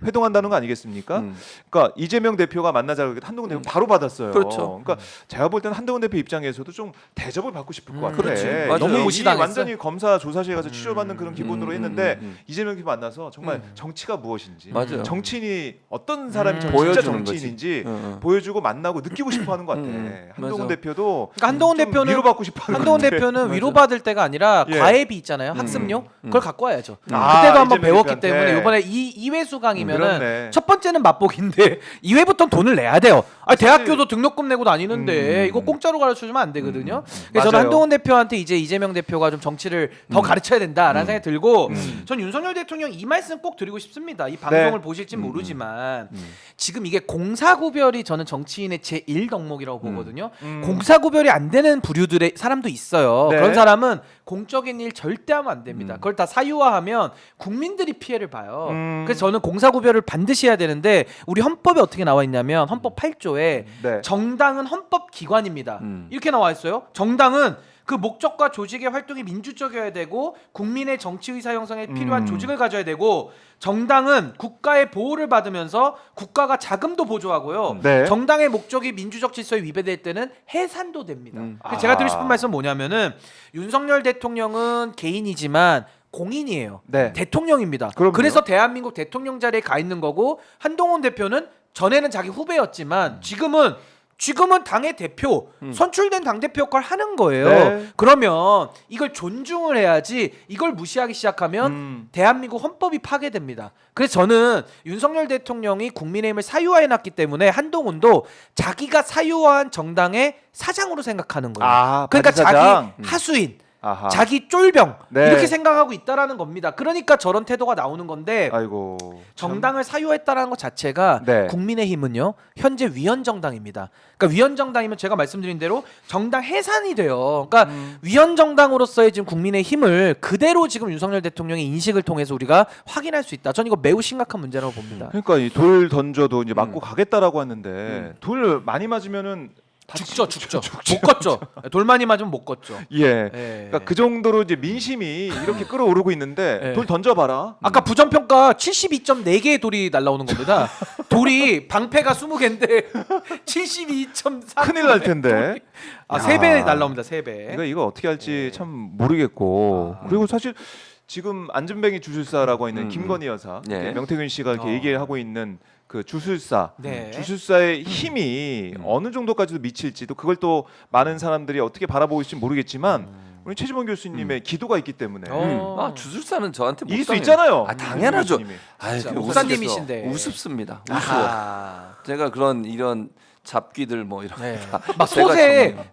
Speaker 1: 회동한다는 거 아니겠습니까?
Speaker 3: 음.
Speaker 1: 그러니까 이재명 대표가 만나자고 했는데 한동훈 대표 바로 받았어요.
Speaker 3: 그렇죠.
Speaker 1: 그러니까 제가 볼 때는 한동훈 대표 입장에서도 좀 대접을 받고 싶을 것 같아.
Speaker 3: 그렇지. 맞아요.
Speaker 2: 너무
Speaker 1: 이게
Speaker 2: 무시당했어.
Speaker 1: 완전히 검사 조사실에 가서 취조받는 그런 기분으로 했는데
Speaker 3: 음.
Speaker 1: 이재명 대표 만나서 정말 정치가 무엇인지,
Speaker 3: 맞아요.
Speaker 1: 정치인이 어떤 사람이 진짜
Speaker 3: 보여주는
Speaker 1: 정치인인지
Speaker 3: 거지.
Speaker 1: 보여주고 만나고 느끼고 싶어하는 것 같아. 한동훈
Speaker 3: 맞아.
Speaker 1: 대표도
Speaker 2: 그러니까 한동훈
Speaker 1: 좀
Speaker 2: 대표는
Speaker 1: 위로받고 싶어하는
Speaker 2: 한동훈
Speaker 1: 것 같아.
Speaker 2: 대표는
Speaker 3: 맞아.
Speaker 2: 위로받을 때가 아니라
Speaker 1: 예.
Speaker 2: 과외비 있잖아요. 학습료. 그걸 갖고 와야죠.
Speaker 1: 아,
Speaker 2: 그때도 한번
Speaker 1: 이재명
Speaker 2: 배웠기
Speaker 1: 대표한테.
Speaker 2: 때문에 이번에 2회 수강이면은
Speaker 1: 그렇네.
Speaker 2: 첫 번째는 맛보기인데 2회부터는 돈을 내야 돼요. 대학교도 등록금 내고 다니는데 이거 공짜로 가르쳐 주면 안 되거든요. 그래서 저는
Speaker 1: 맞아요.
Speaker 2: 한동훈 대표한테 이제 이재명 대표가 좀 정치를 더 가르쳐야 된다라는 생각이 들고 전 윤석열 대통령 이 말씀 꼭 드리고 싶습니다. 이 방송을 보실지 모르지만 지금 이게 공사구별이 저는 정치인의 제1 덕목이라고 보거든요. 공사구별이 안 되는 부류들의 사람도 있어요.
Speaker 1: 네.
Speaker 2: 그런 사람은 공적인 일 절대 하면 안 됩니다. 그걸 다 사유화하면 국민들이 피해를 봐요. 그래서 저는 공사구별을 반드시 해야 되는데 우리 헌법에 어떻게 나와 있냐면 헌법 8조에
Speaker 1: 네.
Speaker 2: 정당은 헌법 기관입니다. 이렇게 나와 있어요. 정당은 그 목적과 조직의 활동이 민주적이어야 되고 국민의 정치 의사 형성에 필요한 조직을 가져야 되고 정당은 국가의 보호를 받으면서 국가가 자금도 보조하고요.
Speaker 1: 네.
Speaker 2: 정당의 목적이 민주적 질서에 위배될 때는 해산도 됩니다. 그래서 제가 드리고 싶은 말씀은 뭐냐면은 윤석열 대통령은 개인이지만 공인이에요.
Speaker 1: 네.
Speaker 2: 대통령입니다.
Speaker 1: 그럼요.
Speaker 2: 그래서 대한민국 대통령 자리에 가 있는 거고 한동훈 대표는 전에는 자기 후배였지만 지금은 당의 대표, 선출된 당대표 역할을 하는 거예요.
Speaker 1: 네.
Speaker 2: 그러면 이걸 존중을 해야지 이걸 무시하기 시작하면 대한민국 헌법이 파괴됩니다. 그래서 저는 윤석열 대통령이 국민의힘을 사유화해놨기 때문에 한동훈도 자기가 사유화한 정당의 사장으로 생각하는 거예요.
Speaker 1: 아,
Speaker 2: 그러니까
Speaker 1: 바지사장.
Speaker 2: 자기 하수인
Speaker 1: 아하.
Speaker 2: 자기 쫄병
Speaker 1: 네.
Speaker 2: 이렇게 생각하고 있다라는 겁니다. 그러니까 저런 태도가 나오는 건데
Speaker 1: 아이고.
Speaker 2: 정당을 사유했다라는 것 자체가
Speaker 1: 네.
Speaker 2: 국민의힘은요 현재 위헌 정당입니다. 그러니까 위헌 정당이면 제가 말씀드린 대로 정당 해산이 돼요. 그러니까 위헌 정당으로서의 지금 국민의힘을 그대로 지금 윤석열 대통령의 인식을 통해서 우리가 확인할 수 있다. 저는 이거 매우 심각한 문제라고 봅니다.
Speaker 1: 그러니까 이 돌 던져도 이제 맞고 가겠다라고 했는데 돌 많이 맞으면은
Speaker 2: 죽죠. 못 걷죠. 돌 많이 맞으면 못 걷죠.
Speaker 1: 예.
Speaker 2: 예.
Speaker 1: 그러니까 그 정도로 이제 민심이 이렇게 끌어오르고 있는데
Speaker 2: 예.
Speaker 1: 돌 던져봐라.
Speaker 2: 아까 부정평가 72.4개의 돌이 날라오는 겁니다. 돌이 방패가 20개인데 72.3
Speaker 1: 큰일 날 텐데.
Speaker 2: 아,
Speaker 1: 야.
Speaker 2: 3배 날라옵니다. 3배.
Speaker 1: 이거 어떻게 할지 참 모르겠고 그리고 사실 지금 안전뱅이 주술사라고 있는 김건희 여사,
Speaker 3: 네.
Speaker 1: 명태균 씨가 이렇게 얘기하고 있는 그 주술사,
Speaker 2: 네.
Speaker 1: 주술사의 힘이 어느 정도까지도 미칠지도 그걸 또 많은 사람들이 어떻게 바라보고 있을지 모르겠지만 우리 최지봉 교수님의 기도가 있기 때문에
Speaker 3: 아 주술사는 저한테
Speaker 1: 이길 수
Speaker 3: 못
Speaker 1: 있잖아요.
Speaker 3: 아 당연하죠.
Speaker 1: 교수님이.
Speaker 3: 아이,
Speaker 2: 진짜
Speaker 3: 그
Speaker 2: 목사님이신데.
Speaker 3: 우습습니다. 우스워.
Speaker 2: 아하.
Speaker 3: 제가 이런 잡귀들 뭐 이런
Speaker 2: 네.
Speaker 3: 거 다
Speaker 2: 막
Speaker 3: 제가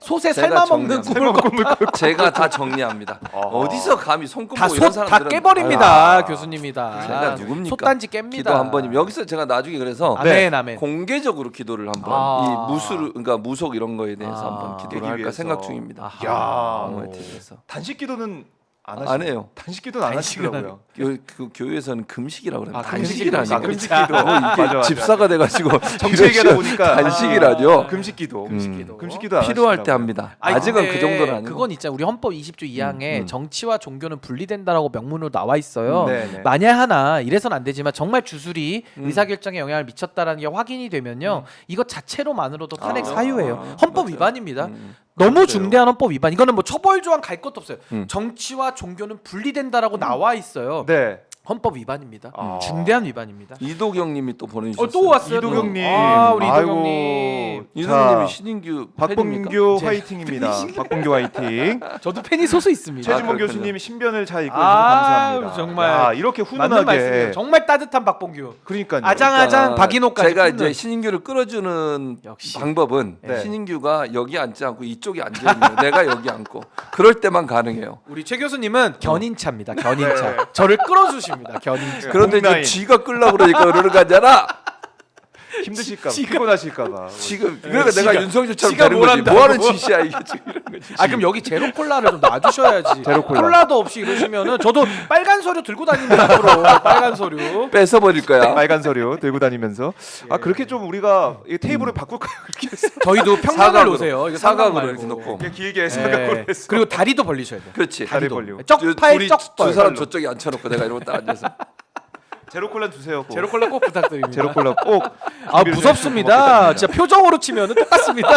Speaker 2: 소세
Speaker 3: 제가
Speaker 2: 삶아 먹는
Speaker 3: 정리합니다.
Speaker 2: 꿈을
Speaker 3: 제가 다 정리합니다. 어디서 감히 손꼽고 이런
Speaker 2: 다솥다
Speaker 3: 사람들은
Speaker 2: 깨버립니다. 교수님이 다.
Speaker 3: 제가 누굽니까?
Speaker 2: 솥단지 깹니다.
Speaker 3: 기도 한 번이면 여기서 제가 나중에 그래서
Speaker 2: 아멘 아멘.
Speaker 3: 공개적으로 기도를 한번
Speaker 2: 아.
Speaker 3: 이 무술 그러니까 무속 이런 거에 대해서
Speaker 2: 아.
Speaker 3: 한번 기도를
Speaker 1: 깨기
Speaker 3: 할까
Speaker 1: 위해서.
Speaker 3: 생각 중입니다.
Speaker 2: 아하.
Speaker 1: 야,
Speaker 3: 어머니에 대해서.
Speaker 1: 단식 기도는
Speaker 3: 안 해요.
Speaker 1: 단식 기도는 안 하시더라고요.
Speaker 3: 그 교회에서는 금식이라고 그래요.
Speaker 1: 아,
Speaker 3: 단식이라니.
Speaker 1: 금식 기도.
Speaker 3: 뭐 이게
Speaker 1: 맞아.
Speaker 3: 집사가 돼가지고
Speaker 1: 정치 얘기하다 보니까
Speaker 3: 단식이라뇨.
Speaker 1: 금식 기도.
Speaker 2: 금식기도.
Speaker 1: 금식 기도 안
Speaker 3: 필요할 때
Speaker 1: 하시더라고요.
Speaker 3: 합니다.
Speaker 2: 아니,
Speaker 3: 아직은
Speaker 2: 근데
Speaker 3: 그 정도는 아니고.
Speaker 2: 그건 있잖아요. 우리 헌법 20조 2항에 정치와 종교는 분리된다라고 명문으로 나와 있어요.
Speaker 1: 네네.
Speaker 2: 만약 하나 이래서는 안 되지만 정말 주술이 의사결정에 영향을 미쳤다라는 게 확인이 되면요. 이것 자체로만으로도 탄핵 사유예요. 헌법 위반입니다. 너무 중대한 헌법 위반. 이거는 뭐 처벌 조항 갈 것도 없어요. 정치와 종교는 분리된다라고 나와 있어요.
Speaker 1: 네.
Speaker 2: 헌법 위반입니다.
Speaker 1: 아.
Speaker 2: 중대한 위반입니다.
Speaker 3: 이도경님이 또 보내주셨어요.
Speaker 2: 또 왔어요.
Speaker 1: 이도경님.
Speaker 2: 아, 우리
Speaker 1: 아이고.
Speaker 2: 이도경님.
Speaker 3: 이도경님이
Speaker 1: 자,
Speaker 3: 신인규
Speaker 1: 박봉규
Speaker 3: 팬입니까?
Speaker 1: 화이팅입니다. 박봉규 화이팅.
Speaker 2: 저도 팬이 소수 있습니다.
Speaker 1: 최지봉
Speaker 3: 그렇군요.
Speaker 1: 교수님이 신변을 잘 이끌어주셔서
Speaker 2: 아,
Speaker 1: 감사합니다.
Speaker 2: 정말
Speaker 1: 야, 이렇게
Speaker 2: 맞는 말씀이에요.
Speaker 1: 훈훈하게.
Speaker 2: 정말 따뜻한 박봉규.
Speaker 1: 그러니까요.
Speaker 2: 아장아장 박인호까지.
Speaker 3: 제가
Speaker 2: 끊는.
Speaker 3: 이제 신인규를 끌어주는
Speaker 2: 역시.
Speaker 3: 방법은
Speaker 1: 네.
Speaker 3: 신인규가 여기 앉지 않고 이쪽에 앉아 있는 내가 여기 앉고 그럴 때만 가능해요.
Speaker 2: 우리 최 교수님은 견인차입니다. 견인차. 저를 끌어주십니다. 견인차.
Speaker 3: 그런데 이제
Speaker 1: 공라인.
Speaker 3: 쥐가 끌려고 그러니까 그러는 거잖아.
Speaker 1: 힘드실까 봐, 피곤하실까 봐.
Speaker 3: 지금 그러니까 내가 윤석열처럼
Speaker 2: 지가
Speaker 3: 되는
Speaker 2: 뭘
Speaker 3: 거지.
Speaker 2: 한다고.
Speaker 3: 뭐 하는 짓이야 이게 지금 이런 거지.
Speaker 2: 아 그럼 여기 제로 콜라를 좀 놔주셔야지.
Speaker 1: 제로 콜라.
Speaker 2: 콜라도 없이 이러시면은 저도 빨간 서류 들고 다닙니다. 앞으로 빨간 서류.
Speaker 3: 뺏어 버릴 거야.
Speaker 1: 빨간 서류 들고 다니면서 아 그렇게 좀 우리가 이 테이블을 바꿀까요? 그렇게 해서
Speaker 2: 저희도 평면을
Speaker 3: 사각으로.
Speaker 2: 놓으세요. 이거
Speaker 3: 사각으로
Speaker 2: 삼각
Speaker 3: 이렇게
Speaker 2: 말고.
Speaker 3: 놓고.
Speaker 1: 그냥 길게
Speaker 2: 네.
Speaker 1: 생각을 했어.
Speaker 2: 그리고 다리도 벌리셔야 돼요.
Speaker 3: 그렇지.
Speaker 1: 다리 벌리고.
Speaker 2: 쪽팔
Speaker 3: 둘이
Speaker 2: 쪽벌.
Speaker 3: 두 사람 저쪽에 앉혀놓고 내가 이러고 딱 앉아서.
Speaker 1: 제로 콜라 주세요. 꼭.
Speaker 2: 제로 콜라 꼭 부탁드립니다.
Speaker 1: 제로 콜라 꼭.
Speaker 2: 아
Speaker 1: 준비를
Speaker 2: 무섭습니다. 진짜 표정으로 치면은 똑같습니다.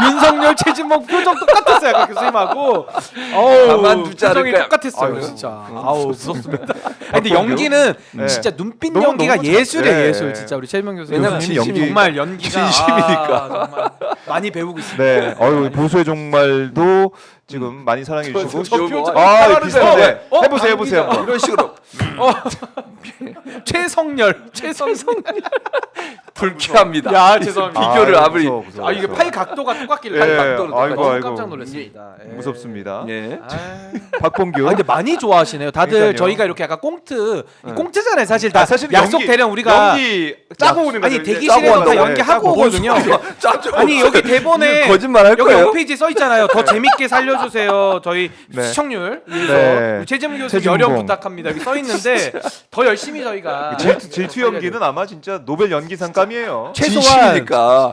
Speaker 2: 윤석열, 최진봉 표정 똑같았어요. 아까 교수님하고.
Speaker 3: 가만두지 않을
Speaker 2: 표정이
Speaker 3: 거야.
Speaker 2: 똑같았어요.
Speaker 1: 아유,
Speaker 2: 진짜. 아우 무섭습니다. 아니, 근데 연기는
Speaker 1: 네.
Speaker 2: 진짜 눈빛
Speaker 1: 너무,
Speaker 2: 연기가
Speaker 1: 너무
Speaker 2: 예술이에요.
Speaker 1: 네.
Speaker 2: 예술. 진짜 우리 최진봉 교수님.
Speaker 3: 왜냐면
Speaker 1: 진심이
Speaker 2: 정말 연기가
Speaker 3: 진심이니까.
Speaker 2: 정말 많이 배우고 있습니다.
Speaker 1: 네. 보수의 종말도 지금 많이 사랑해 주시고.
Speaker 3: 저 표정
Speaker 1: 아 비슷한데. 해보세요. 해보세요. 한번.
Speaker 3: 이런 식으로
Speaker 2: 최성열.
Speaker 3: 불쾌합니다.
Speaker 2: 야, 죄송합니다.
Speaker 3: 비교를
Speaker 1: 아,
Speaker 3: 아무리
Speaker 1: 무서워.
Speaker 2: 아 이게 팔 각도가 똑같길래
Speaker 1: 예,
Speaker 2: 팔 각도로
Speaker 1: 아이고,
Speaker 2: 똑같이
Speaker 1: 아이고.
Speaker 2: 깜짝 놀랐습니다. 예.
Speaker 1: 무섭습니다.
Speaker 3: 예.
Speaker 1: 박봉규.
Speaker 2: 아 근데 많이 좋아하시네요. 다들
Speaker 1: 그러니까요.
Speaker 2: 저희가 이렇게 약간 꽁트 이 꽁트잖아요. 사실 다
Speaker 1: 사실
Speaker 2: 약속 대령 우리가
Speaker 1: 연기 짜고 오는 거죠.
Speaker 2: 아니
Speaker 1: 이제
Speaker 2: 대기실에서
Speaker 1: 짜고
Speaker 2: 다
Speaker 1: 한다고.
Speaker 2: 연기하고
Speaker 1: 짜고
Speaker 2: 오거든요.
Speaker 3: 짜죠.
Speaker 2: 아니 여기 대본에
Speaker 3: 거짓말 할
Speaker 2: 여기
Speaker 3: 거예요?
Speaker 2: 홈페이지에 써 있잖아요. 더 재밌게 살려주세요. 저희
Speaker 1: 네.
Speaker 2: 시청률
Speaker 1: 네.
Speaker 2: 우리 최재문 교수
Speaker 1: 최진봉.
Speaker 2: 열연 부탁합니다. 여기 써 있는데 더 열심히 저희가
Speaker 1: 질투 연기는 아마 진짜 노벨 연기상감이에요.
Speaker 2: 최소한
Speaker 3: 진심이니까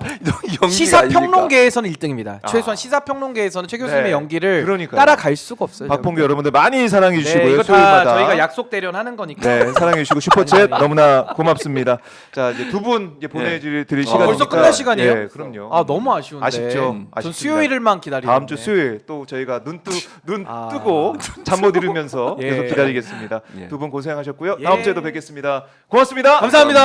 Speaker 3: 연기가
Speaker 2: 시사
Speaker 3: 아니니까.
Speaker 2: 평론계에서는 1등입니다. 최소한 시사 평론계에서는 최 교수님의
Speaker 1: 네.
Speaker 2: 연기를
Speaker 1: 그러니까요.
Speaker 2: 따라갈 수가 없어요.
Speaker 1: 박봉규 여러분들 많이 사랑해
Speaker 2: 네,
Speaker 1: 주시고요.
Speaker 2: 이거 다
Speaker 1: 수요일마다.
Speaker 2: 저희가 약속 대련 하는 거니까.
Speaker 1: 네, 사랑해 주시고 슈퍼챗 너무나 고맙습니다. 자, 이제 두 분 이제 보내드릴 시간이니까.
Speaker 2: 벌써 끝날 시간이에요?
Speaker 1: 네, 그럼요.
Speaker 2: 아 너무 아쉬운데.
Speaker 1: 아쉽죠.
Speaker 2: 전
Speaker 1: 아쉽습니다.
Speaker 2: 수요일을만 기다리는.
Speaker 1: 다음 주 수요일 또 저희가 눈
Speaker 2: 아.
Speaker 1: 뜨고 잠 못 이루면서
Speaker 2: 예.
Speaker 1: 계속 기다리겠습니다.
Speaker 3: 예.
Speaker 1: 두 분 고생하셨고요.
Speaker 2: 예.
Speaker 1: 다음 주에도 뵙겠습니다. 고맙습니다.
Speaker 2: 감사합니다.